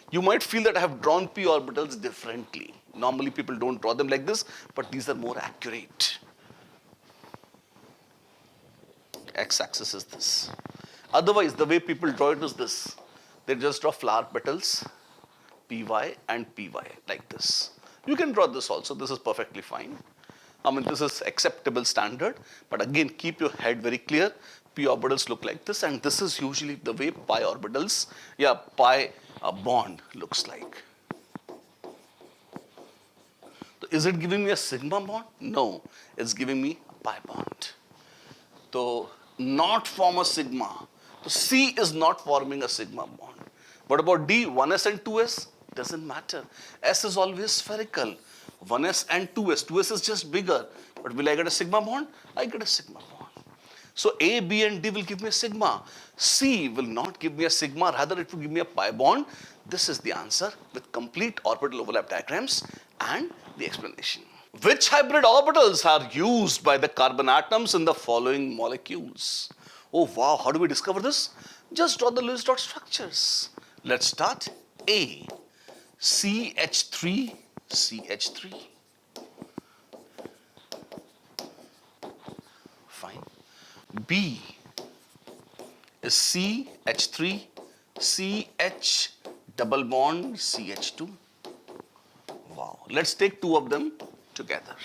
You might feel that I have drawn p orbitals differently. Normally people don't draw them like this, but these are more accurate. X-axis is this. Otherwise, the way people draw it is this. They just draw flower petals, py and py, like this. You can draw this also. This is perfectly fine. I mean, this is acceptable standard. But again, keep your head very clear. P orbitals look like this, and this is usually the way pi orbitals, pi bond looks like. So is it giving me a sigma bond? No, it's giving me a pi bond. So not form a sigma. So C is not forming a sigma bond. What about D? 1s and 2s? Doesn't matter. S is always spherical. 1s and 2s. 2s is just bigger. But will I get a sigma bond? I get a sigma bond. So A, B and D will give me a sigma. C will not give me a sigma, rather it will give me a pi bond. This is the answer with complete orbital overlap diagrams and the explanation. Which hybrid orbitals are used by the carbon atoms in the following molecules? Oh wow, how do we discover this? Just draw the Lewis dot structures. Let's start. A, CH3, CH3. Fine. B is CH3, CH double bond, CH2. Wow. Let's take two of them together.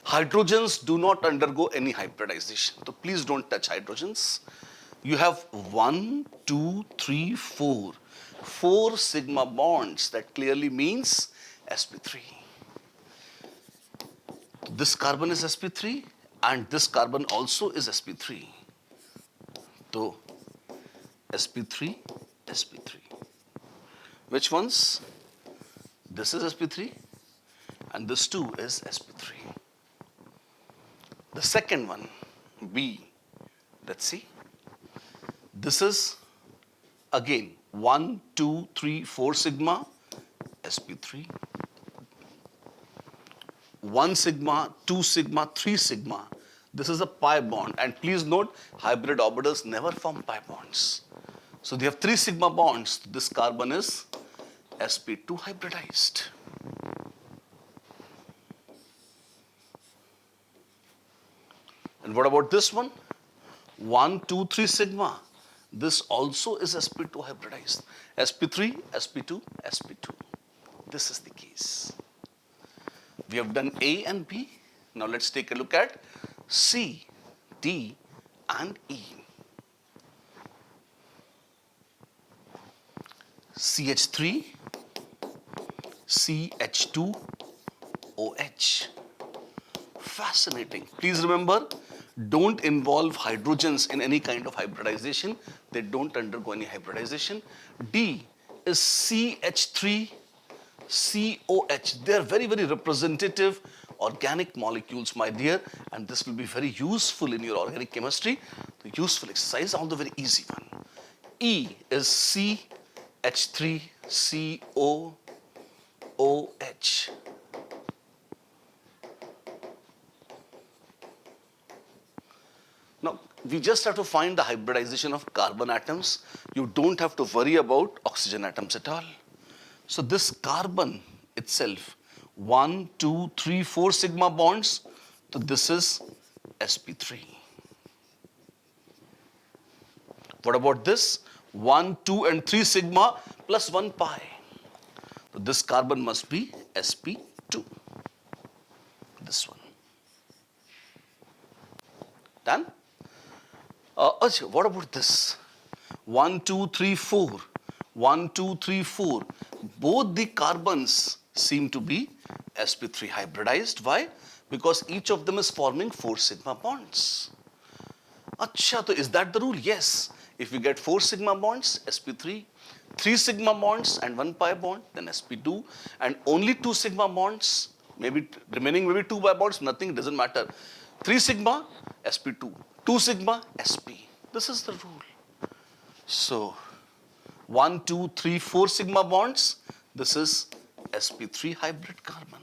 Hydrogens do not undergo any hybridization. So please don't touch hydrogens. You have 1, 2, 3, 4. 4 sigma bonds. That clearly means sp3. This carbon is sp3 and this carbon also is sp3. So sp3, sp3. Which ones? This is sp3 and this too is sp3. The second one, B, let's see. This is again 1, 2, 3, 4 sigma, sp3. 1 sigma, 2 sigma, 3 sigma. This is a pi bond. And please note, hybrid orbitals never form pi bonds. So they have 3 sigma bonds. This carbon is sp2 hybridized. And what about this one? 1, 2, 3 sigma. This also is sp2 hybridized. sp3, sp2, sp2. This is the case. We have done A and B. Now let's take a look at C, D and E. CH3, CH2, OH. Fascinating. Please remember, don't involve hydrogens in any kind of hybridization. They don't undergo any hybridization. D is CH3, COH. They are very, very representative organic molecules, my dear, and this will be very useful in your organic chemistry. The useful exercise on the very easy one. E is CH3, COOH. Now, we just have to find the hybridization of carbon atoms. You don't have to worry about oxygen atoms at all. So this carbon itself, 1, 2, 3, 4 sigma bonds. So this is sp3. What about this? 1, 2 and 3 sigma plus 1 pi. So this carbon must be sp2. This one. Done? What about this? 1, 2, 3, 4. 1, 2, 3, 4. Both the carbons seem to be sp3 hybridized. Why? Because each of them is forming 4 sigma bonds. Acha, so is that the rule? Yes. If we get 4 sigma bonds, sp3, 3 sigma bonds and 1 pi bond, then sp2, and only 2 sigma bonds, maybe remaining maybe 2 pi bonds, nothing, doesn't matter. 3 sigma, sp2, 2 sigma, sp. This is the rule. So 1, 2, 3, 4 sigma bonds, this is sp3 hybrid carbon.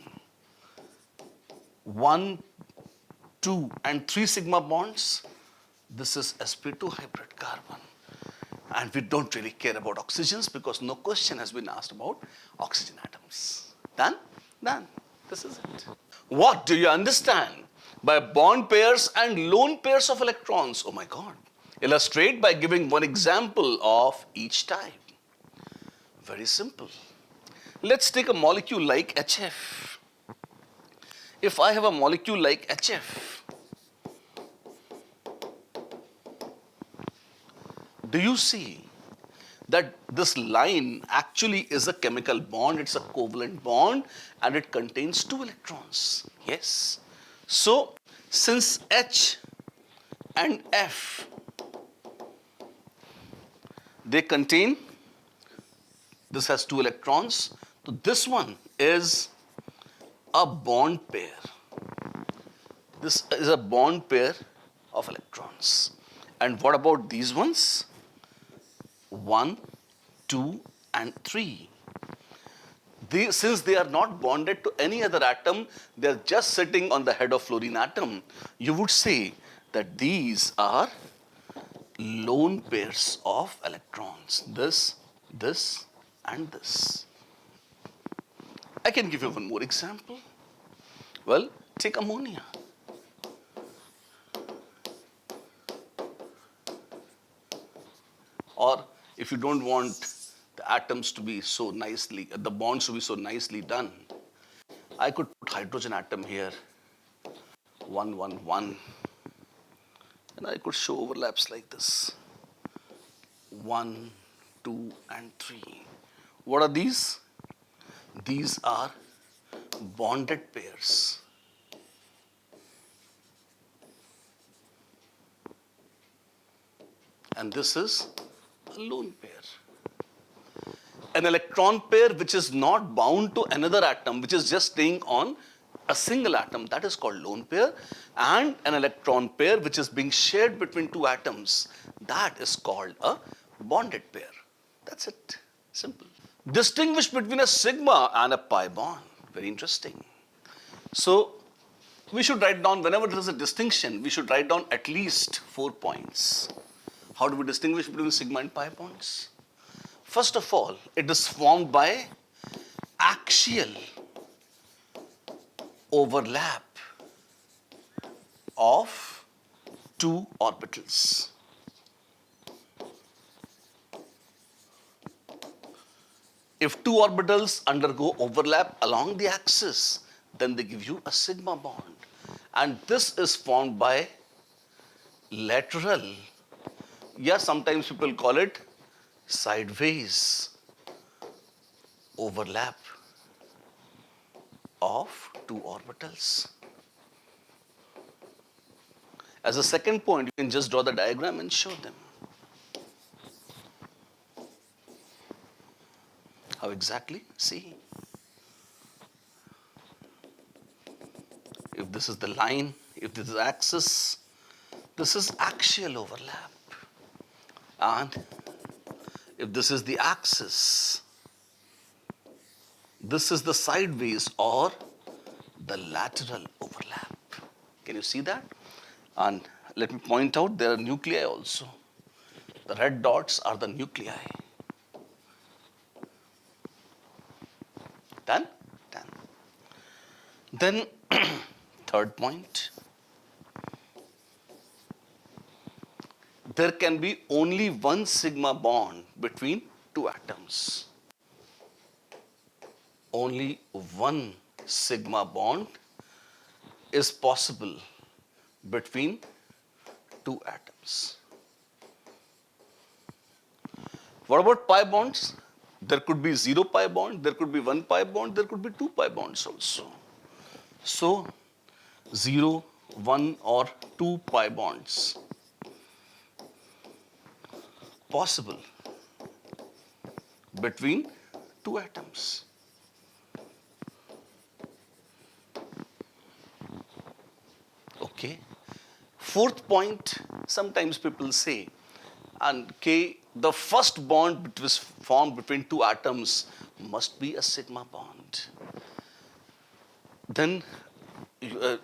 1, 2 and 3 sigma bonds, this is sp2 hybrid carbon. And we don't really care about oxygens because no question has been asked about oxygen atoms. Done? Done. This is it. What do you understand by bond pairs and lone pairs of electrons? Oh my God. Illustrate by giving one example of each type. Very simple. Let's take a molecule like HF. If I have a molecule like HF, do you see that this line actually is a chemical bond? It's a covalent bond and it contains 2 electrons. Yes. So, since H and F, they contain, this has 2 electrons. So, this one is a bond pair. This is a bond pair of electrons. And what about these ones? 1, 2 and 3. Since they are not bonded to any other atom, they are just sitting on the head of fluorine atom, you would say that these are lone pairs of electrons. This, and this. I can give you one more example. Well, take ammonia. Or if you don't want the atoms to be so nicely, the bonds to be so nicely done, I could put hydrogen atom here, 1, 1, 1, and I could show overlaps like this, 1, 2, and 3. What are these? These are bonded pairs. And this is a lone pair. An electron pair which is not bound to another atom, which is just staying on a single atom, that is called lone pair. And an electron pair which is being shared between two atoms, that is called a bonded pair. That's it. Simple. Distinguish between a sigma and a pi bond. Very interesting. So we should write down, whenever there is a distinction, we should write down at least 4 points. How do we distinguish between sigma and pi bonds? First of all, it is formed by axial overlap of two orbitals. If two orbitals undergo overlap along the axis, then they give you a sigma bond. And this is formed by lateral, sometimes people call it sideways overlap of two orbitals. As a second point, you can just draw the diagram and show them. How exactly? See. If this is the line, if this is axis, this is axial overlap. And if this is the axis, this is the sideways or the lateral overlap. Can you see that? And let me point out, there are nuclei also. The red dots are the nuclei. Done? Done. Then, third point. There can be only one sigma bond between two atoms. Only one sigma bond is possible between two atoms. What about pi bonds? There could be 0 pi bond, there could be 1 pi bond, there could be 2 pi bonds also. So, 0, 1 or 2 pi bonds possible between two atoms. Okay. Fourth point, sometimes people say, and the first bond which was formed between two atoms must be a sigma bond. Then,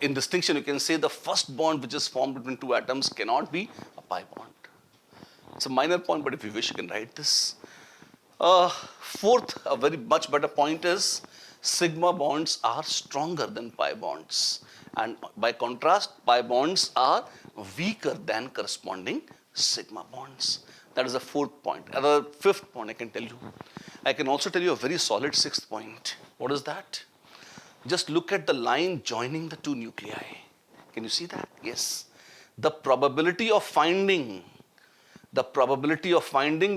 in distinction, you can say the first bond which is formed between two atoms cannot be a pi bond. It's a minor point, but if you wish, you can write this. Fourth, a very much better point is sigma bonds are stronger than pi bonds. And by contrast, pi bonds are weaker than corresponding sigma bonds. That is the fourth point. The fifth point I can tell you. I can also tell you a very solid sixth point. What is that? Just look at the line joining the two nuclei. Can you see that? Yes. The probability of finding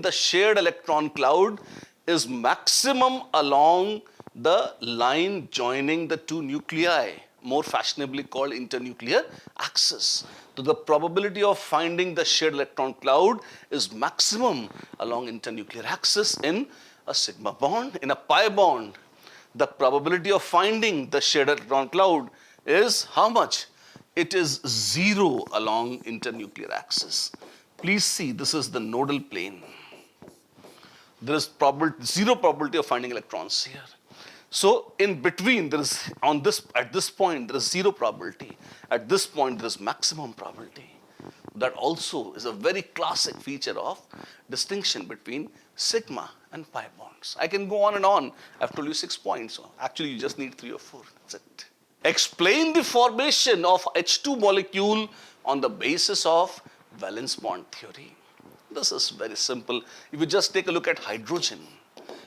the shared electron cloud is maximum along the line joining the two nuclei, more fashionably called internuclear axis. So the probability of finding the shared electron cloud is maximum along internuclear axis in a sigma bond. In a pi bond, the probability of finding the shared electron cloud is how much? It is 0 along internuclear axis. Please see, this is the nodal plane. there is zero probability of finding electrons here. So in between, there is at this point there is zero probability. At this point there is maximum probability. That also is a very classic feature of distinction between sigma and pi bonds. I can go on and on. I've told you 6 points. So actually, you just need 3 or 4. That's it. Explain the formation of H2 molecule on the basis of valence bond theory. This is very simple. If you just take a look at hydrogen,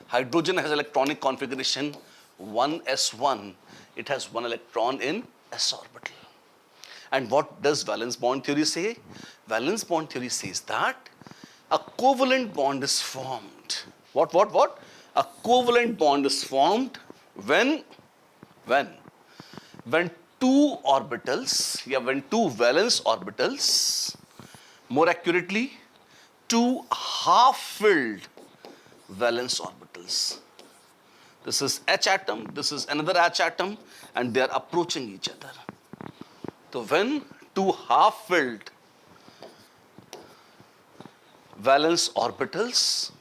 hydrogen has electronic configuration 1s1. It has 1 electron in s orbital. And what does valence bond theory say? Valence bond theory says that a covalent bond is formed. What? A covalent bond is formed when two orbitals, when two valence orbitals, more accurately, two half-filled valence orbitals. This is H atom, this is another H atom, and they are approaching each other. So when two half-filled valence orbitals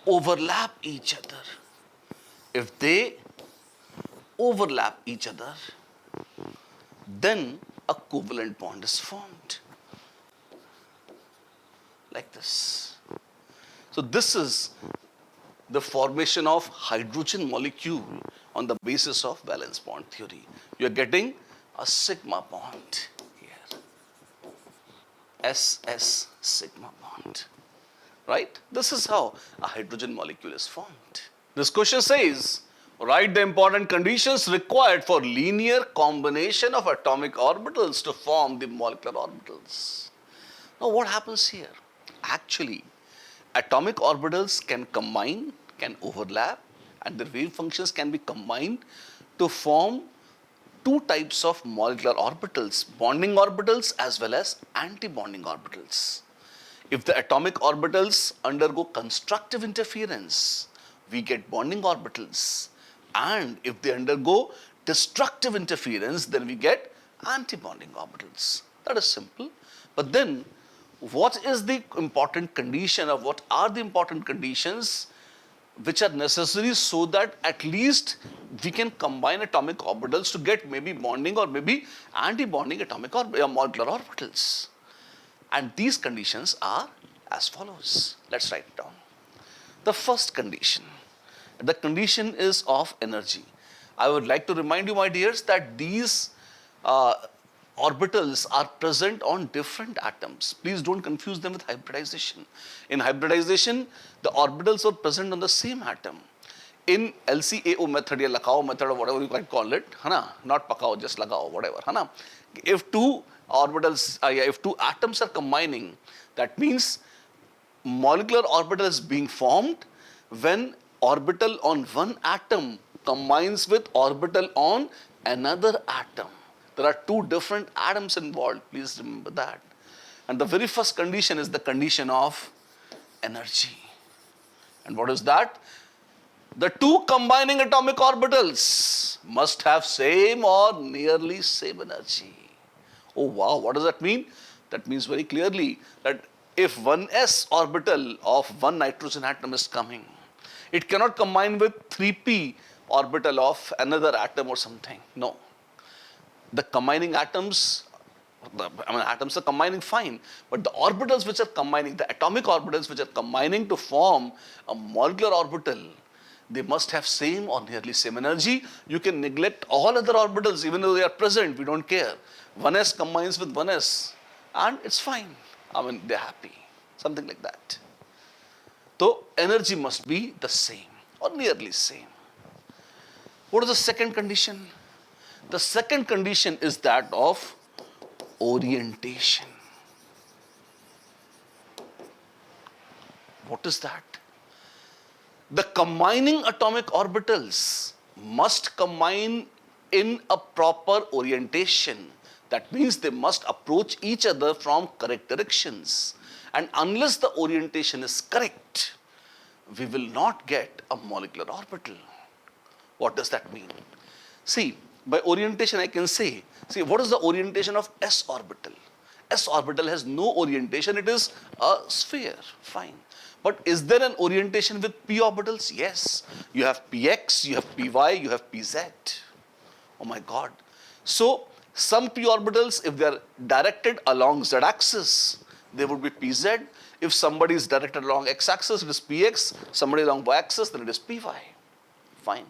overlap each other, if they overlap each other, then a covalent bond is formed. Like this. So this is the formation of hydrogen molecule on the basis of valence bond theory. You are getting a sigma bond here. SS sigma bond. Right? This is how a hydrogen molecule is formed. This question says, write the important conditions required for linear combination of atomic orbitals to form the molecular orbitals. Now what happens here? Actually, atomic orbitals can combine, can overlap, and their wave functions can be combined to form two types of molecular orbitals, bonding orbitals as well as anti-bonding orbitals. If the atomic orbitals undergo constructive interference, we get bonding orbitals. And if they undergo destructive interference, then we get anti-bonding orbitals. That is simple. But then, what is the important condition, or what are the important conditions which are necessary so that at least we can combine atomic orbitals to get maybe bonding or maybe anti-bonding molecular orbitals? And these conditions are as follows. Let's write it down. The first condition, the condition is of energy. I would like to remind you, my dears, that these orbitals are present on different atoms. Please don't confuse them with hybridization. In hybridization, the orbitals are present on the same atom. In LCAO method, or Lakao method, or whatever you might call it, not Pakao, just Lagao, whatever. If two orbitals, if two atoms are combining, that means molecular orbital is being formed when orbital on one atom combines with orbital on another atom. There are two different atoms involved, please remember that. And the very first condition is the condition of energy. And what is that? The two combining atomic orbitals must have same or nearly same energy. Oh wow, what does that mean? That means very clearly that if 1s orbital of one nitrogen atom is coming, it cannot combine with 3p orbital of another atom or something. No. The combining atoms, atoms are combining fine, but the orbitals which are combining, the atomic orbitals which are combining to form a molecular orbital, they must have same or nearly same energy. You can neglect all other orbitals even though they are present, we don't care. 1s combines with 1s and it's fine. They're happy, something like that. So energy must be the same or nearly same. What is the second condition? The second condition is that of orientation. What is that? The combining atomic orbitals must combine in a proper orientation. That means they must approach each other from correct directions. And unless the orientation is correct, we will not get a molecular orbital. What does that mean? See, by orientation I can say, what is the orientation of s orbital? S orbital has no orientation, it is a sphere, fine. But is there an orientation with p orbitals? Yes. You have px, you have py, you have pz. Oh my God. So some p orbitals, if they are directed along z axis, they would be pz. If somebody is directed along x axis, it is px. Somebody along y axis, then it is py. Fine.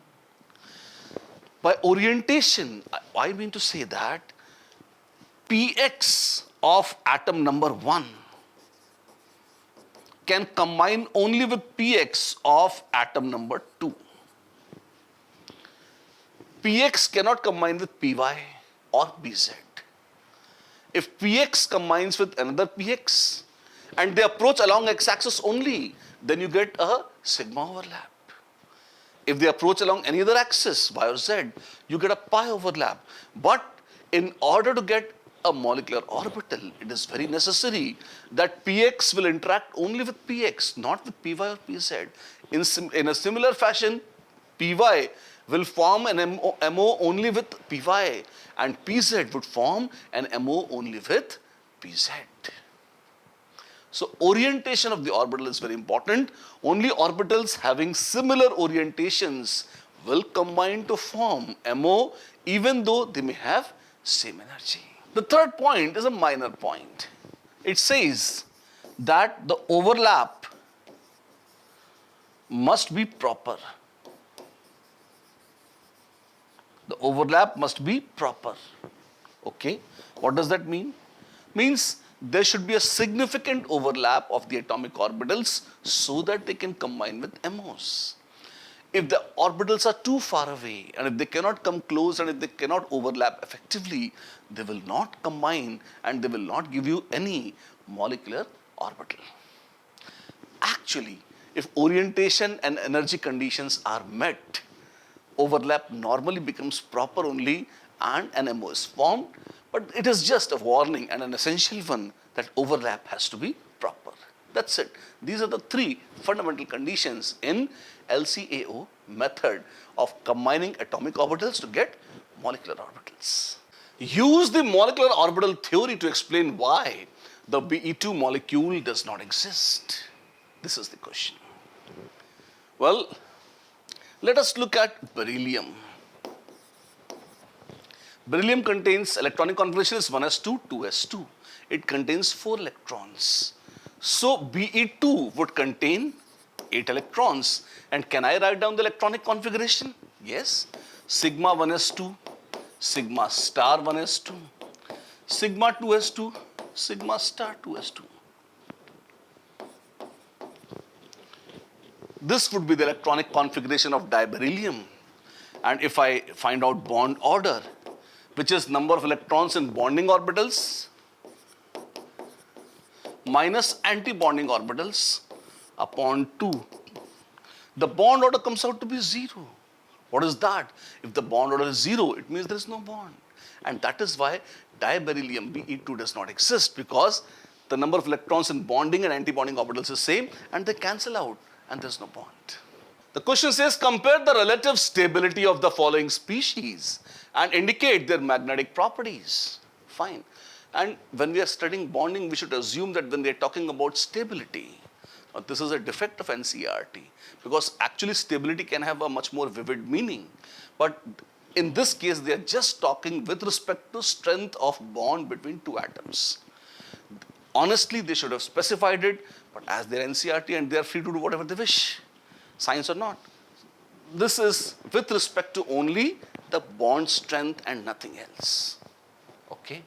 By orientation, I mean to say that px of atom number 1 can combine only with px of atom number 2. Px cannot combine with py or pz. If px combines with another px and they approach along x-axis only, then you get a sigma overlap. If they approach along any other axis, y or z, you get a pi overlap. But in order to get a molecular orbital, it is very necessary that px will interact only with px, not with py or pz. In a similar fashion, py will form an MO only with py, and pz would form an MO only with pz. So orientation of the orbital is very important. Only orbitals having similar orientations will combine to form MO, even though they may have same energy. The third point is a minor point. It says that the overlap must be proper. The overlap must be proper. Okay, what does that mean? Means there should be a significant overlap of the atomic orbitals so that they can combine with MOs. If the orbitals are too far away and if they cannot come close and if they cannot overlap effectively, they will not combine and they will not give you any molecular orbital. Actually, if orientation and energy conditions are met, overlap normally becomes proper only and an MO is formed. But it is just a warning and an essential one that overlap has to be proper. That's it. These are the three fundamental conditions in LCAO method of combining atomic orbitals to get molecular orbitals. Use the molecular orbital theory to explain why the Be2 molecule does not exist. This is the question. Well, let us look at beryllium. Beryllium contains electronic configuration is 1s2, 2s2. It contains 4 electrons. So Be2 would contain 8 electrons. And can I write down the electronic configuration? Yes. Sigma 1s2, sigma star 1s2, sigma 2s2, sigma star 2s2. This would be the electronic configuration of diberyllium. And if I find out bond order, which is number of electrons in bonding orbitals minus anti-bonding orbitals upon 2. The bond order comes out to be 0. What is that? If the bond order is 0, it means there is no bond. And that is why diberyllium Be2 does not exist, because the number of electrons in bonding and anti-bonding orbitals is same and they cancel out and there is no bond. The question says compare the relative stability of the following species and indicate their magnetic properties. Fine. And when we are studying bonding, we should assume that when they are talking about stability, this is a defect of NCERT, because actually stability can have a much more vivid meaning. But in this case, they are just talking with respect to strength of bond between two atoms. Honestly, they should have specified it, but as they are NCERT and they are free to do whatever they wish, science or not. This is with respect to only the bond strength and nothing else. Okay.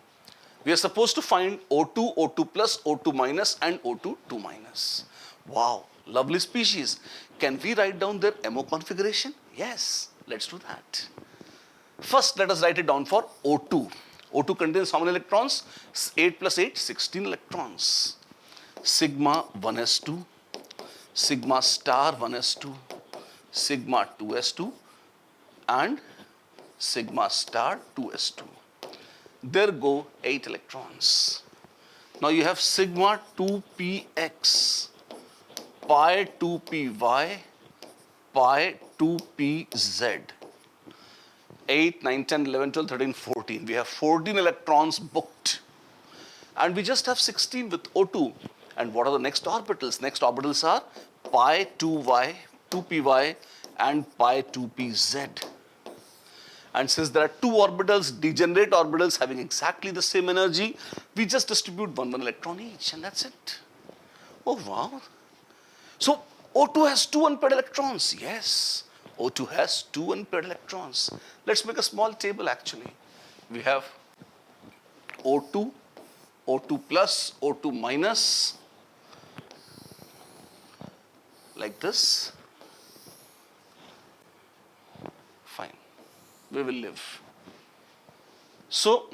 We are supposed to find O2, O2 plus, O2 minus and O2, 2 minus. Wow, lovely species. Can we write down their MO configuration? Yes, let's do that. First, let us write it down for O2. O2 contains how many electrons? 8 plus 8, 16 electrons. Sigma 1s2, sigma star 1s2, sigma 2s2 and sigma star 2s2. There go 8 electrons. Now you have sigma 2px, pi 2py, pi 2pz. 8, 9, 10, 11, 12, 13, 14. We have 14 electrons booked. And we just have 16 with O2. And what are the next orbitals? Next orbitals are pi 2y, 2py and pi 2pz. And since there are two orbitals, degenerate orbitals having exactly the same energy, we just distribute one electron each and that's it. Oh wow. So O2 has two unpaired electrons. Yes, O2 has two unpaired electrons. Let's make a small table actually. We have O2, O2 plus, O2 minus, like this. Fine, we will live. So,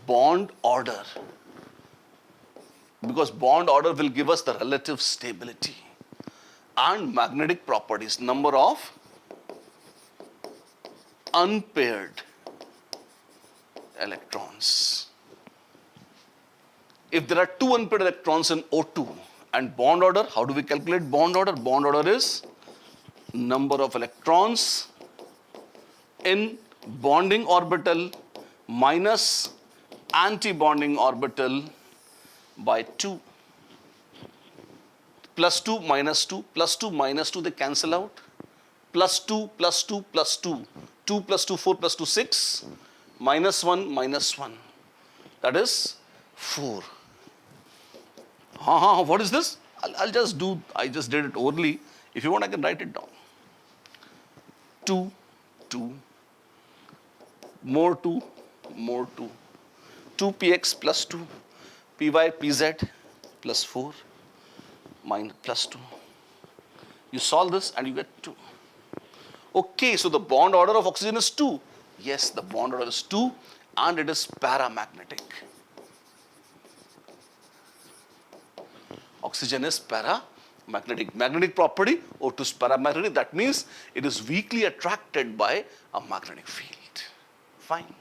bond order, because bond order will give us the relative stability and magnetic properties, number of unpaired electrons. If there are two unpaired electrons in O2 and bond order, how do we calculate bond order? Bond order is number of electrons in bonding orbital minus anti-bonding orbital by 2. Plus 2 minus 2, plus 2 minus 2, they cancel out. Plus 2, plus 2, plus 2. 2 plus 2, 4 plus 2, 6. Minus 1, minus 1. That is 4. What is this? I just did it orally. If you want, I can write it down. 2, 2, more 2, more 2. 2px plus 2, py, pz plus 4, minus plus 2. You solve this and you get 2. Okay, so the bond order of oxygen is 2. Yes, the bond order is 2 and it is paramagnetic. Oxygen is paramagnetic. Magnetic property, O2 is paramagnetic. That means it is weakly attracted by a magnetic field. Fine.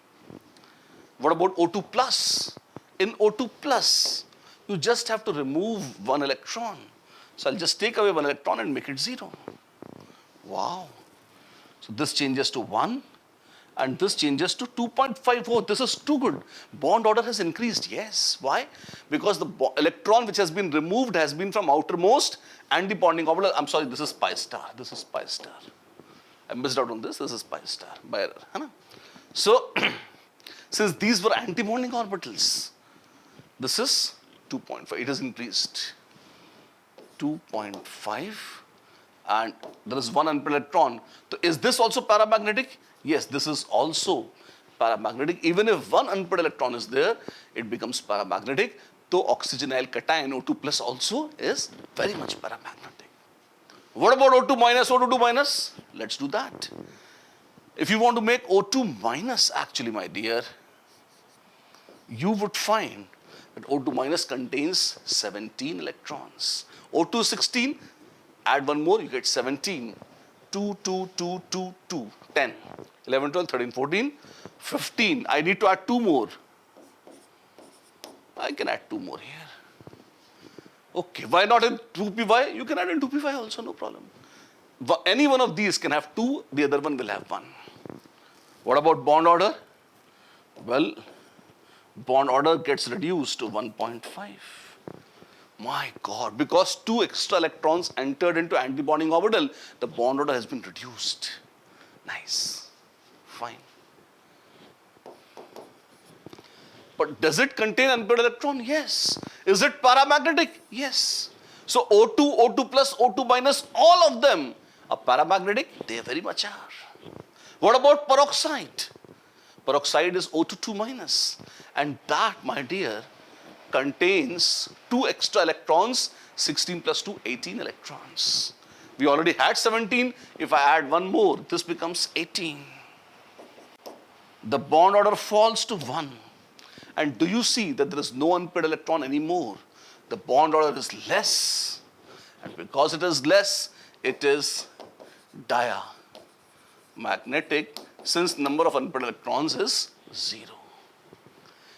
What about O2 plus? In O2 plus, you just have to remove one electron. So I'll just take away one electron and make it 0. Wow. So this changes to 1 and this changes to 2.54. This is too good. Bond order has increased. Yes. Why? Because the electron which has been removed has been from outermost anti-bonding orbital. I'm sorry, this is pi star. This is pi star. I missed out on this. This is pi star by error. So, since these were anti-bonding orbitals, this is 2.5. It has increased. 2.5 and there is one unpaired electron. So is this also paramagnetic? Yes, this is also paramagnetic. Even if one unpaired electron is there, it becomes paramagnetic. So oxygenyl cation O2 plus also is very much paramagnetic. What about O2 minus, O2 minus? Let's do that. If you want to make O2 minus, actually, my dear, you would find that O2 minus contains 17 electrons. O2 16, add one more, you get 17. 2, 2, 2, 2, 2, 10. 11, 12, 13, 14, 15. I need to add 2 more. I can add 2 more here. Okay, why not in 2py? You can add in 2py also, no problem. Any one of these can have 2, the other one will have 1. What about bond order? Well, bond order gets reduced to 1.5. My God, because 2 extra electrons entered into antibonding orbital, the bond order has been reduced. Nice. Fine. But does it contain unpaired electron? Yes. Is it paramagnetic? Yes. So O2, O2 plus, O2 minus, all of them are paramagnetic. They very much are. What about peroxide? Peroxide is O2 minus, and that, my dear, contains 2 extra electrons, 16 plus 2, 18 electrons. We already had 17. If I add one more, this becomes 18. The bond order falls to 1. And do you see that there is no unpaired electron anymore? The bond order is less. And because it is less, it is diamagnetic, since number of unpaired electrons is 0.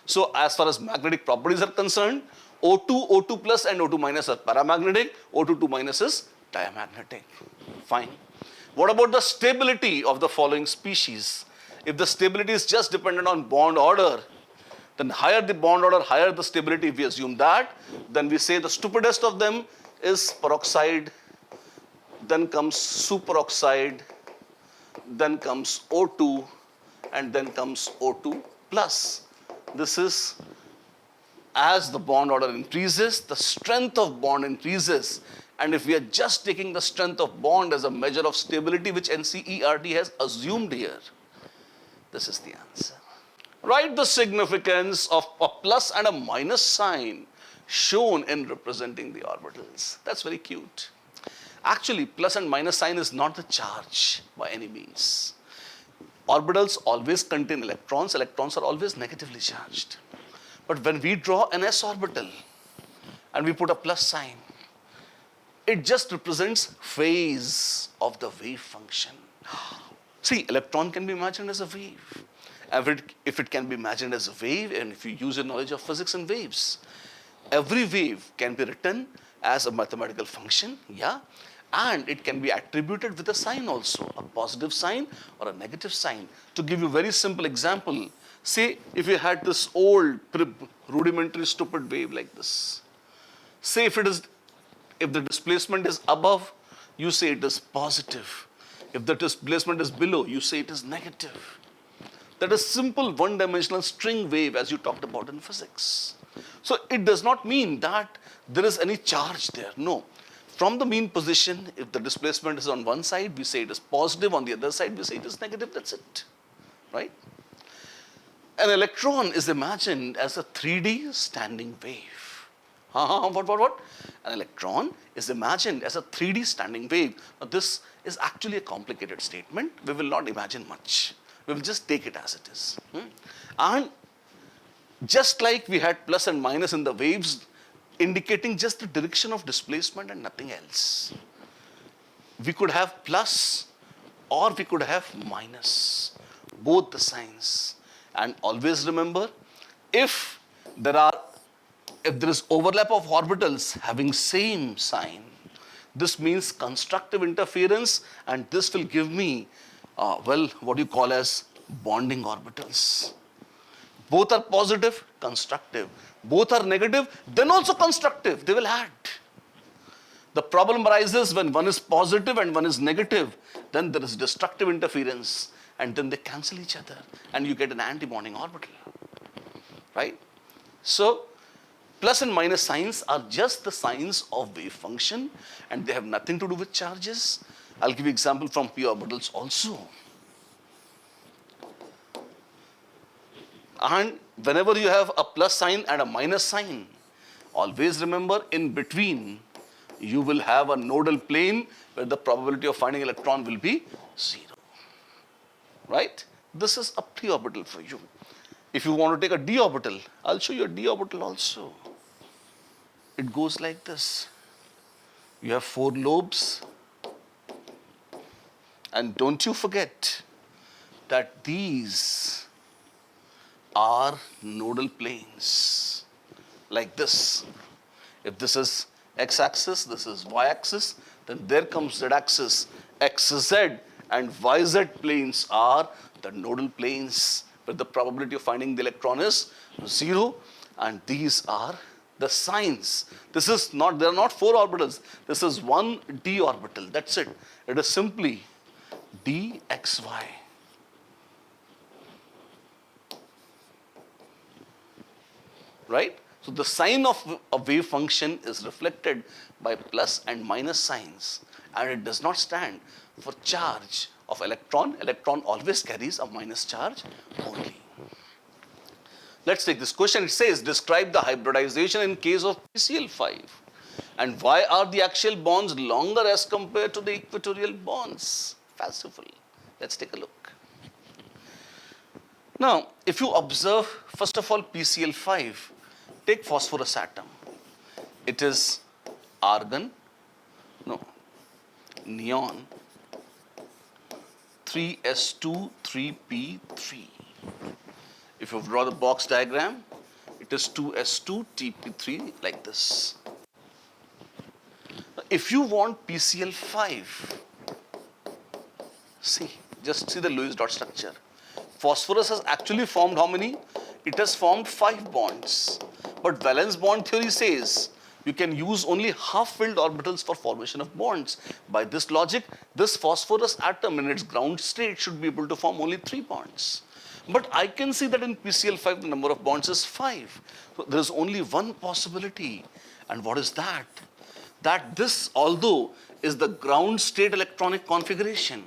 So as far as magnetic properties are concerned, O2, O2 plus and O2 minus are paramagnetic. O2 2 minus is diamagnetic. Fine. What about the stability of the following species? If the stability is just dependent on bond order, then higher the bond order, higher the stability. If we assume that, then we say the stupidest of them is peroxide, then comes superoxide, then comes O2, and then comes O2 plus. This is as the bond order increases, the strength of bond increases. And if we are just taking the strength of bond as a measure of stability, which NCERT has assumed here, this is the answer. Write the significance of a plus and a minus sign shown in representing the orbitals. That's very cute. Actually, plus and minus sign is not the charge by any means. Orbitals always contain electrons. Electrons are always negatively charged. But when we draw an s orbital and we put a plus sign, it just represents phase of the wave function. See, electron can be imagined as a wave. If it can be imagined as a wave, and if you use your knowledge of physics and waves, every wave can be written as a mathematical function, yeah, and it can be attributed with a sign also, a positive sign or a negative sign. To give you a very simple example, say if you had this old rudimentary stupid wave like this. Say if the displacement is above, you say it is positive. If the displacement is below, you say it is negative. That is simple one-dimensional string wave as you talked about in physics. So it does not mean that there is any charge there. No. From the mean position, if the displacement is on one side, we say it is positive. On the other side, we say it is negative. That's it. Right? An electron is imagined as a 3D standing wave. What? An electron is imagined as a 3D standing wave. Now this is actually a complicated statement. We will not imagine much. We will just take it as it is. And just like we had plus and minus in the waves, indicating just the direction of displacement and nothing else, we could have plus or we could have minus, both the signs. And always remember, if there is overlap of orbitals having same sign, this means constructive interference, and this will give me what you call as bonding orbitals. Both are positive, constructive. Both are negative, then also constructive. They will add. The problem arises when one is positive and one is negative. Then there is destructive interference, and then they cancel each other, and you get an anti-bonding orbital. Right? So, plus and minus signs are just the signs of wave function, and they have nothing to do with charges. I'll give you example from p orbitals also. And whenever you have a plus sign and a minus sign, always remember in between you will have a nodal plane where the probability of finding electron will be 0. Right? This is a p orbital for you. If you want to take a d orbital, I'll show you a d orbital also. It goes like this. You have 4 lobes. And don't you forget that these are nodal planes, like this. If this is x-axis, this is y-axis, then there comes z-axis. xz and yz planes are the nodal planes where the probability of finding the electron is 0, and these are the signs. There are not 4 orbitals. This is one d orbital. That's it. It is simply dxy. Right? So the sign of a wave function is reflected by plus and minus signs, and it does not stand for charge of electron. Electron always carries a minus charge only. Let's take this question. It says, describe the hybridization in case of PCl5. And why are the axial bonds longer as compared to the equatorial bonds? Fanciful. Let's take a look. Now, if you observe, first of all, PCl5, take phosphorus atom. It is neon, 3s2, 3p3. If you draw the box diagram, it is 2s2, tp3 like this. If you want PCl5, just see the Lewis dot structure. phosphorus has actually formed how many? It has formed 5 bonds. But valence bond theory says you can use only half-filled orbitals for formation of bonds. By this logic, this phosphorus atom in its ground state should be able to form only 3 bonds. But I can see that in PCl5 the number of bonds is 5. So there is only one possibility. And what is that? That this, although is the ground state electronic configuration,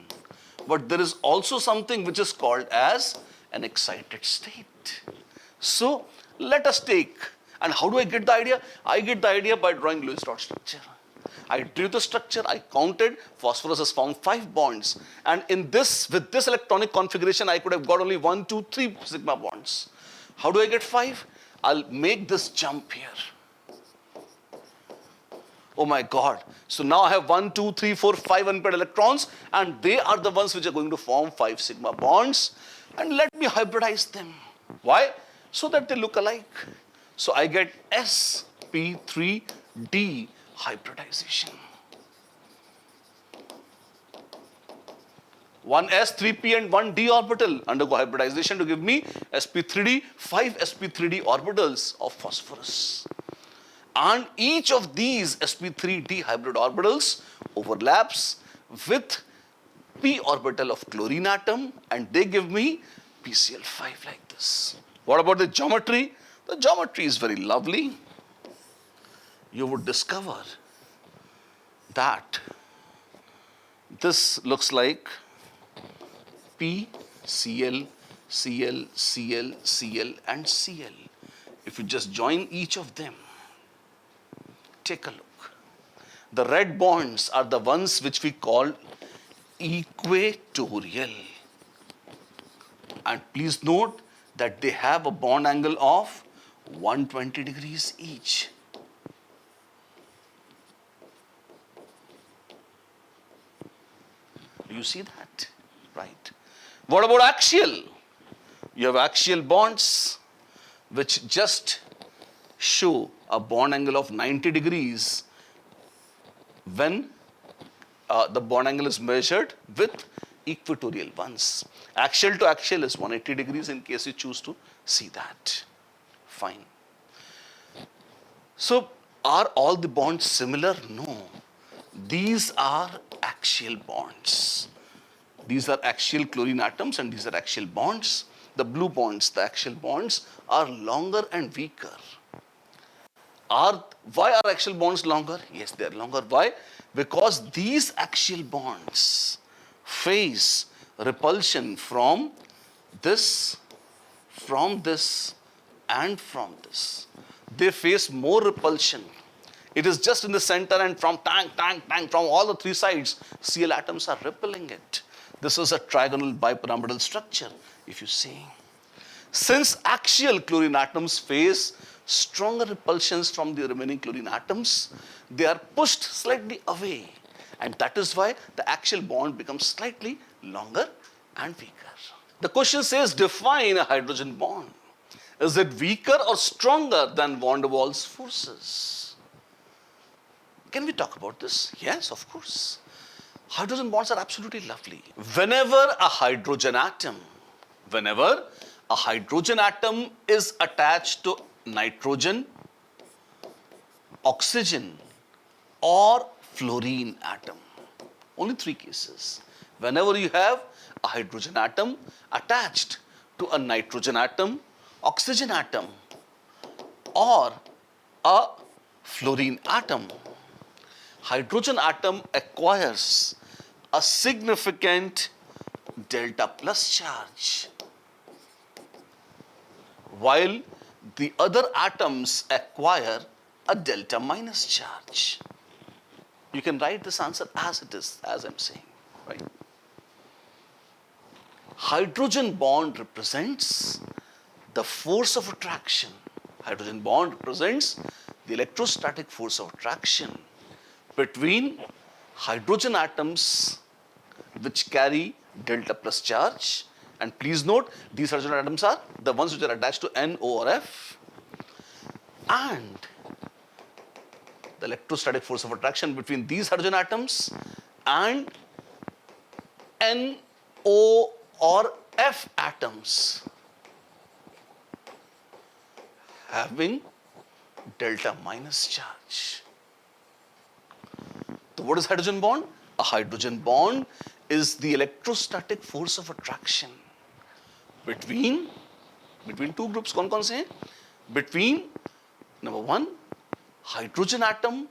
but there is also something which is called as an excited state. So let us take, and how do I get the idea? I get the idea by drawing Lewis dot structure. I drew the structure, I counted, phosphorus has found 5 bonds. And in this, with this electronic configuration, I could have got only 1, 2, 3 sigma bonds. How do I get 5? I'll make this jump here. Oh my God. So now I have 1, 2, 3, 4, 5 unpaired electrons, and they are the ones which are going to form 5 sigma bonds. And let me hybridize them. Why? So that they look alike. So I get Sp3 hybridization. One S, 3p and 1 d orbital undergo hybridization to give me Sp3d, 5 Sp3d orbitals of phosphorus. And each of these Sp3d hybrid orbitals overlaps with p orbital of chlorine atom, and they give me PCl5 like this. What about the geometry? The geometry is very lovely. You would discover that this looks like P, Cl, Cl, Cl, Cl and Cl. If you just join each of them, take a look. The red bonds are the ones which we call equatorial. And please note that they have a bond angle of 120 degrees each. Do you see that? Right. What about axial? You have axial bonds which just show a bond angle of 90 degrees when the bond angle is measured with equatorial ones. Axial to axial is 180 degrees in case you choose to see that. Fine. So are all the bonds similar? No. These are axial bonds. These are axial chlorine atoms and these are axial bonds. The blue bonds, the axial bonds, are longer and weaker. Why are axial bonds longer? Yes, they are longer. Why? Because these axial bonds face repulsion from this, and from this. They face more repulsion. It is just in the center, and from from all the 3 sides, Cl atoms are repelling it. This is a trigonal bipyramidal structure, if you see. Since axial chlorine atoms face stronger repulsions from the remaining chlorine atoms, they are pushed slightly away. And that is why the axial bond becomes slightly longer and weaker. The question says, define a hydrogen bond. Is it weaker or stronger than van der Waals forces? Can we talk about this? Yes, of course. Hydrogen bonds are absolutely lovely. Whenever a hydrogen atom is attached to nitrogen, oxygen or fluorine atom, only 3 cases. Whenever you have a hydrogen atom attached to a nitrogen atom, oxygen atom or a fluorine atom, hydrogen atom acquires a significant delta plus charge, while the other atoms acquire a delta minus charge. You can write this answer as it is, as I'm saying, right? Hydrogen bond represents the force of attraction. Hydrogen bond represents the electrostatic force of attraction between hydrogen atoms which carry delta plus charge. And please note, these hydrogen atoms are the ones which are attached to N, O or F, and the electrostatic force of attraction between these hydrogen atoms and N, O or F atoms having delta minus charge. So what is hydrogen bond? A hydrogen bond is the electrostatic force of attraction between two groups. कौन कौन से हैं? Between number one, hydrogen atom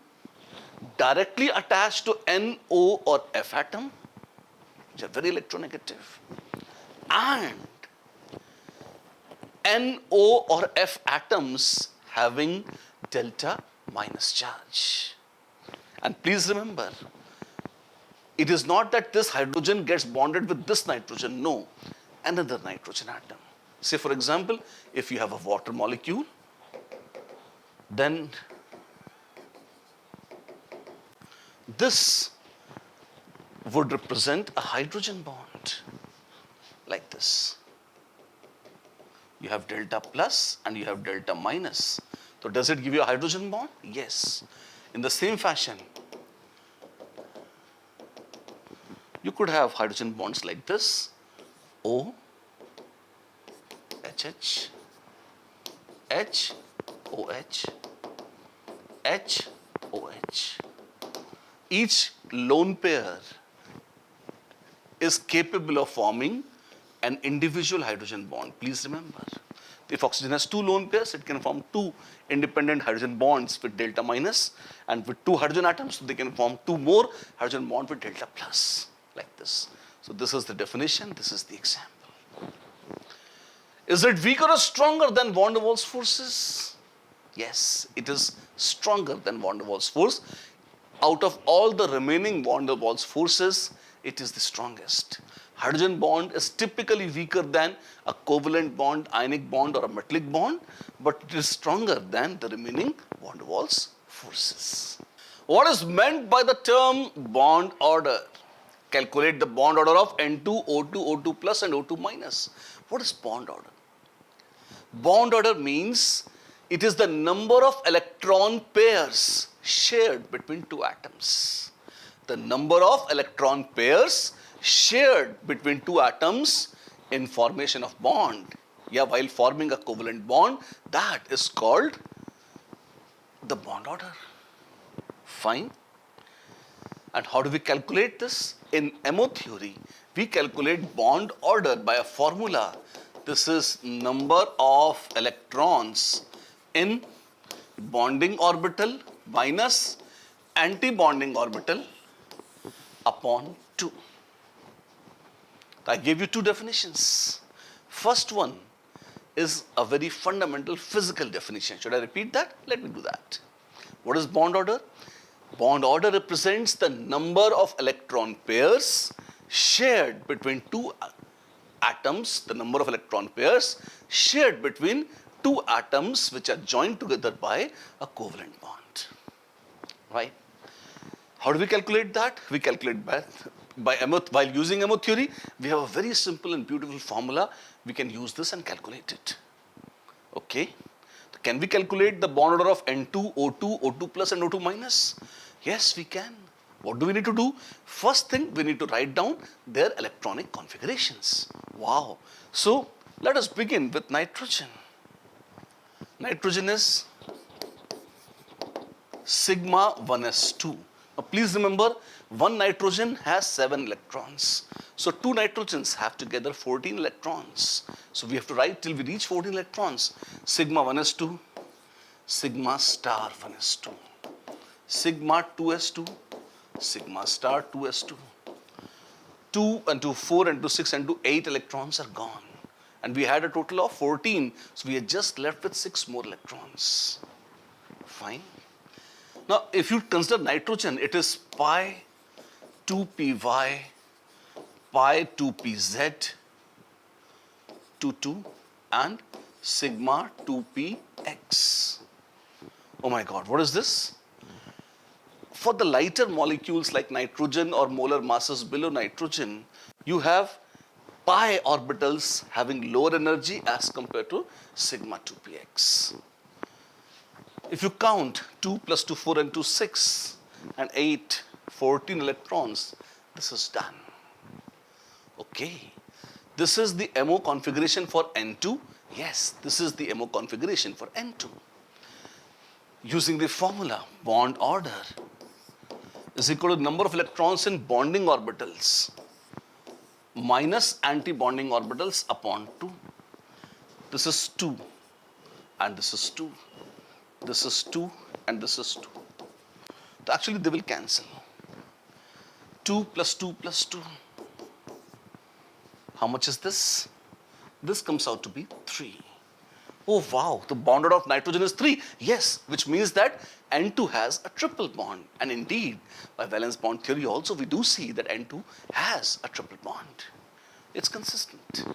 directly attached to NO or F atom, which are very electronegative, and NO or F atoms having delta minus charge. And please remember, it is not that this hydrogen gets bonded with this nitrogen. No, another nitrogen atom. Say for example, if you have a water molecule, then this would represent a hydrogen bond like this. You have delta plus and you have delta minus. So does it give you a hydrogen bond? Yes. In the same fashion, you could have hydrogen bonds like this: O, HH, H, OH, H, OH. Each lone pair is capable of forming an individual hydrogen bond. Please remember, if oxygen has two lone pairs, it can form two independent hydrogen bonds with delta minus, and with two hydrogen atoms, they can form two more hydrogen bonds with delta plus, like this. So this is the definition, this is the example. Is it weaker or stronger than van der Waals forces? Yes, it is stronger than van der Waals force. Out of all the remaining van der Waals forces, it is the strongest. Hydrogen bond is typically weaker than a covalent bond, ionic bond, or a metallic bond, but it is stronger than the remaining van der Waals forces. What is meant by the term bond order? Calculate the bond order of N2, O2, O2 plus and O2 minus. What is bond order? Bond order means it is the number of electron pairs shared between two atoms. The number of electron pairs shared between two atoms in formation of bond. Yeah, while forming a covalent bond, that is called the bond order. Fine. And how do we calculate this? In MO theory, we calculate bond order by a formula. This is number of electrons in bonding orbital minus anti-bonding orbital upon 2. I gave you two definitions. First one is a very fundamental physical definition. Should I repeat that? Let me do that. What is bond order? Bond order represents the number of electron pairs shared between two atoms, the number of electron pairs shared between two atoms which are joined together by a covalent bond. Right? How do we calculate that? We calculate while using MO theory, we have a very simple and beautiful formula. We can use this and calculate it. Okay? Can we calculate the bond order of N2, O2, O2 plus and O2 minus? Yes, we can. What do we need to do? First thing, we need to write down their electronic configurations. Wow. So, let us begin with nitrogen. Nitrogen is sigma 1s2. Now, please remember, one nitrogen has 7 electrons. So, two nitrogens have together 14 electrons. So, we have to write till we reach 14 electrons. Sigma 1s2, sigma star 1s2, sigma 2s2, sigma star 2s2. 2 and 2, 4 and 2, 6 and 2, 8 electrons are gone. And we had a total of 14. So, we are just left with 6 more electrons. Fine. Now, if you consider nitrogen, it is pi 2py, pi 2pz, 2 and sigma 2px. Oh my God, what is this? For the lighter molecules like nitrogen or molar masses below nitrogen, you have pi orbitals having lower energy as compared to sigma 2px. If you count 2 plus 2, 4 and 2, 6 and 8, 14 electrons, this is done. Okay. This is the MO configuration for N2. Yes, this is the MO configuration for N2. Using the formula, bond order is equal to number of electrons in bonding orbitals minus anti-bonding orbitals upon 2. This is 2 and this is 2. This is 2 and this is 2. So actually they will cancel. 2 plus 2 plus 2. How much is this? This comes out to be 3. Oh wow, the bond order of nitrogen is 3. Yes, which means that N2 has a triple bond. And indeed, by valence bond theory also we do see that N2 has a triple bond. It's consistent.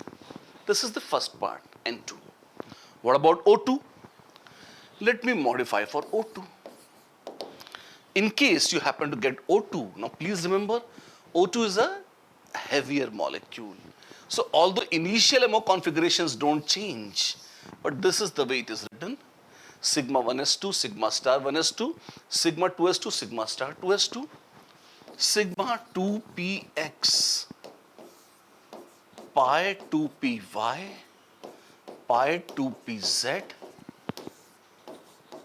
This is the first part, N2. What about O2? Let me modify for O2. In case you happen to get O2, now please remember, O2 is a heavier molecule. So although initial MO configurations don't change, but this is the way it is written. Sigma 1s2, sigma star 1s2, sigma 2s2, sigma star 2s2, sigma 2px, pi 2py, pi 2pz,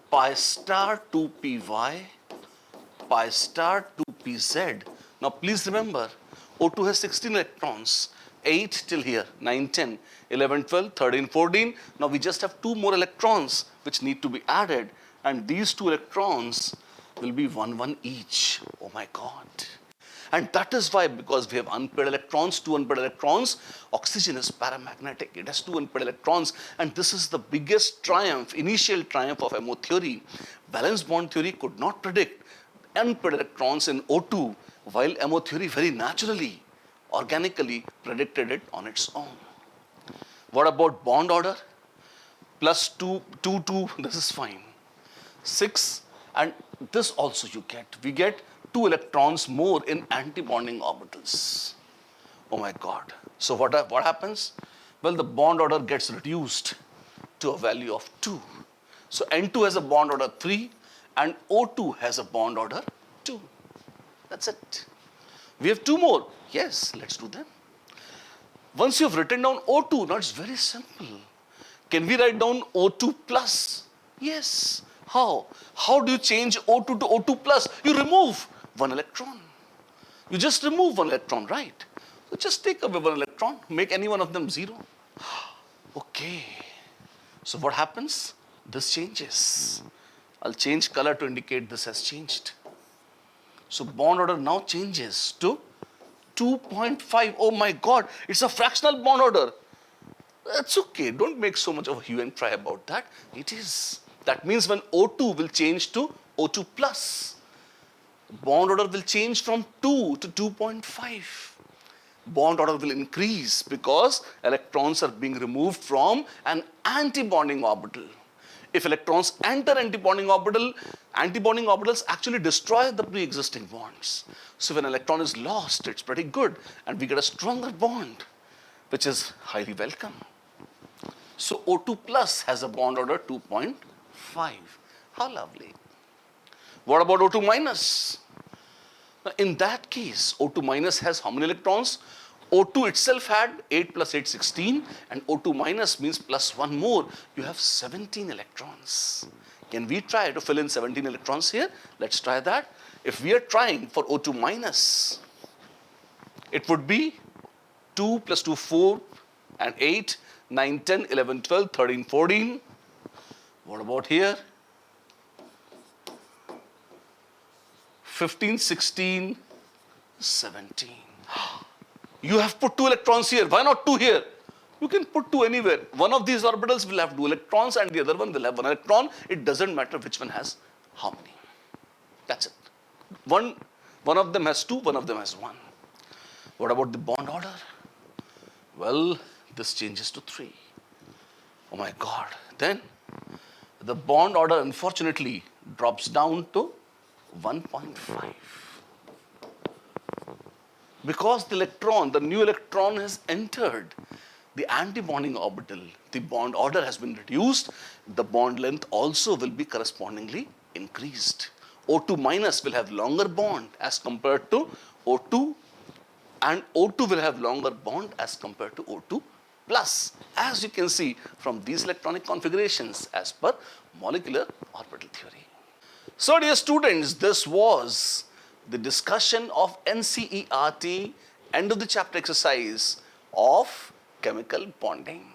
pi star 2py, pi star 2pz. Now please remember, O2 has 16 electrons. 8 till here, 9, 10, 11, 12, 13, 14. Now we just have 2 more electrons which need to be added, and these 2 electrons will be 1, 1 each. Oh my God. And that is why, because we have unpaired electrons, 2 unpaired electrons, oxygen is paramagnetic. It has 2 unpaired electrons, and this is the biggest triumph, initial triumph of MO theory. Valence bond theory could not predict unpaired electrons in O2, while MO theory very naturally, organically predicted it on its own. What about bond order? Plus 2, 2, 2, this is fine. 6, and this also you get. We get 2 electrons more in anti-bonding orbitals. Oh my God. So what happens? Well, the bond order gets reduced to a value of 2. So N2 has a bond order 3 and O2 has a bond order 2. That's it. We have 2 more. Yes, let's do them. Once you have written down O2, now it's very simple. Can we write down O2 plus? Yes. How? How do you change O2 to O2 plus? You remove 1 electron. You just remove 1 electron, right? So just take away 1 electron, make any one of them 0. Okay. So what happens? This changes. I'll change color to indicate this has changed. So bond order now changes to 2.5. Oh my God, it's a fractional bond order. That's okay. Don't make so much of a hue and cry about that. It is. That means when O2 will change to O2 plus, bond order will change from 2 to 2.5. Bond order will increase because electrons are being removed from an anti-bonding orbital. If electrons enter anti-bonding orbitals actually destroy the pre-existing bonds. So when an electron is lost, it's pretty good, and we get a stronger bond, which is highly welcome. So O2 plus has a bond order 2.5. How lovely. What about O2 minus? Now in that case, O2 minus has how many electrons? O2 itself had 8 plus 8, 16, and O2 minus means plus 1 more. You have 17 electrons. Can we try to fill in 17 electrons here? Let's try that. If we are trying for O2 minus, it would be 2 plus 2, 4, and 8, 9, 10, 11, 12, 13, 14. What about here? 15, 16, 17. You have put 2 electrons here. Why not 2 here? You can put 2 anywhere. One of these orbitals will have 2 electrons and the other one will have 1 electron. It doesn't matter which one has how many. That's it. One of them has 2, one of them has 1. What about the bond order? Well, this changes to 3. Oh my God. Then the bond order unfortunately drops down to 1.5. Because the new electron has entered the anti-bonding orbital, the bond order has been reduced, the bond length also will be correspondingly increased. O2 minus will have longer bond as compared to O2 and O2 will have longer bond as compared to O2 plus, as you can see from these electronic configurations as per molecular orbital theory. So dear students, this was the discussion of NCERT end of the chapter exercise of chemical bonding.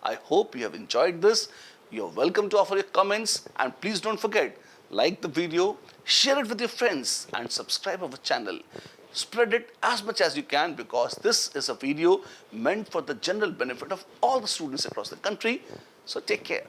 I hope you have enjoyed this. You are welcome to offer your comments, and please don't forget, like the video, share it with your friends and subscribe our channel. Spread it as much as you can, because this is a video meant for the general benefit of all the students across the country. So take care.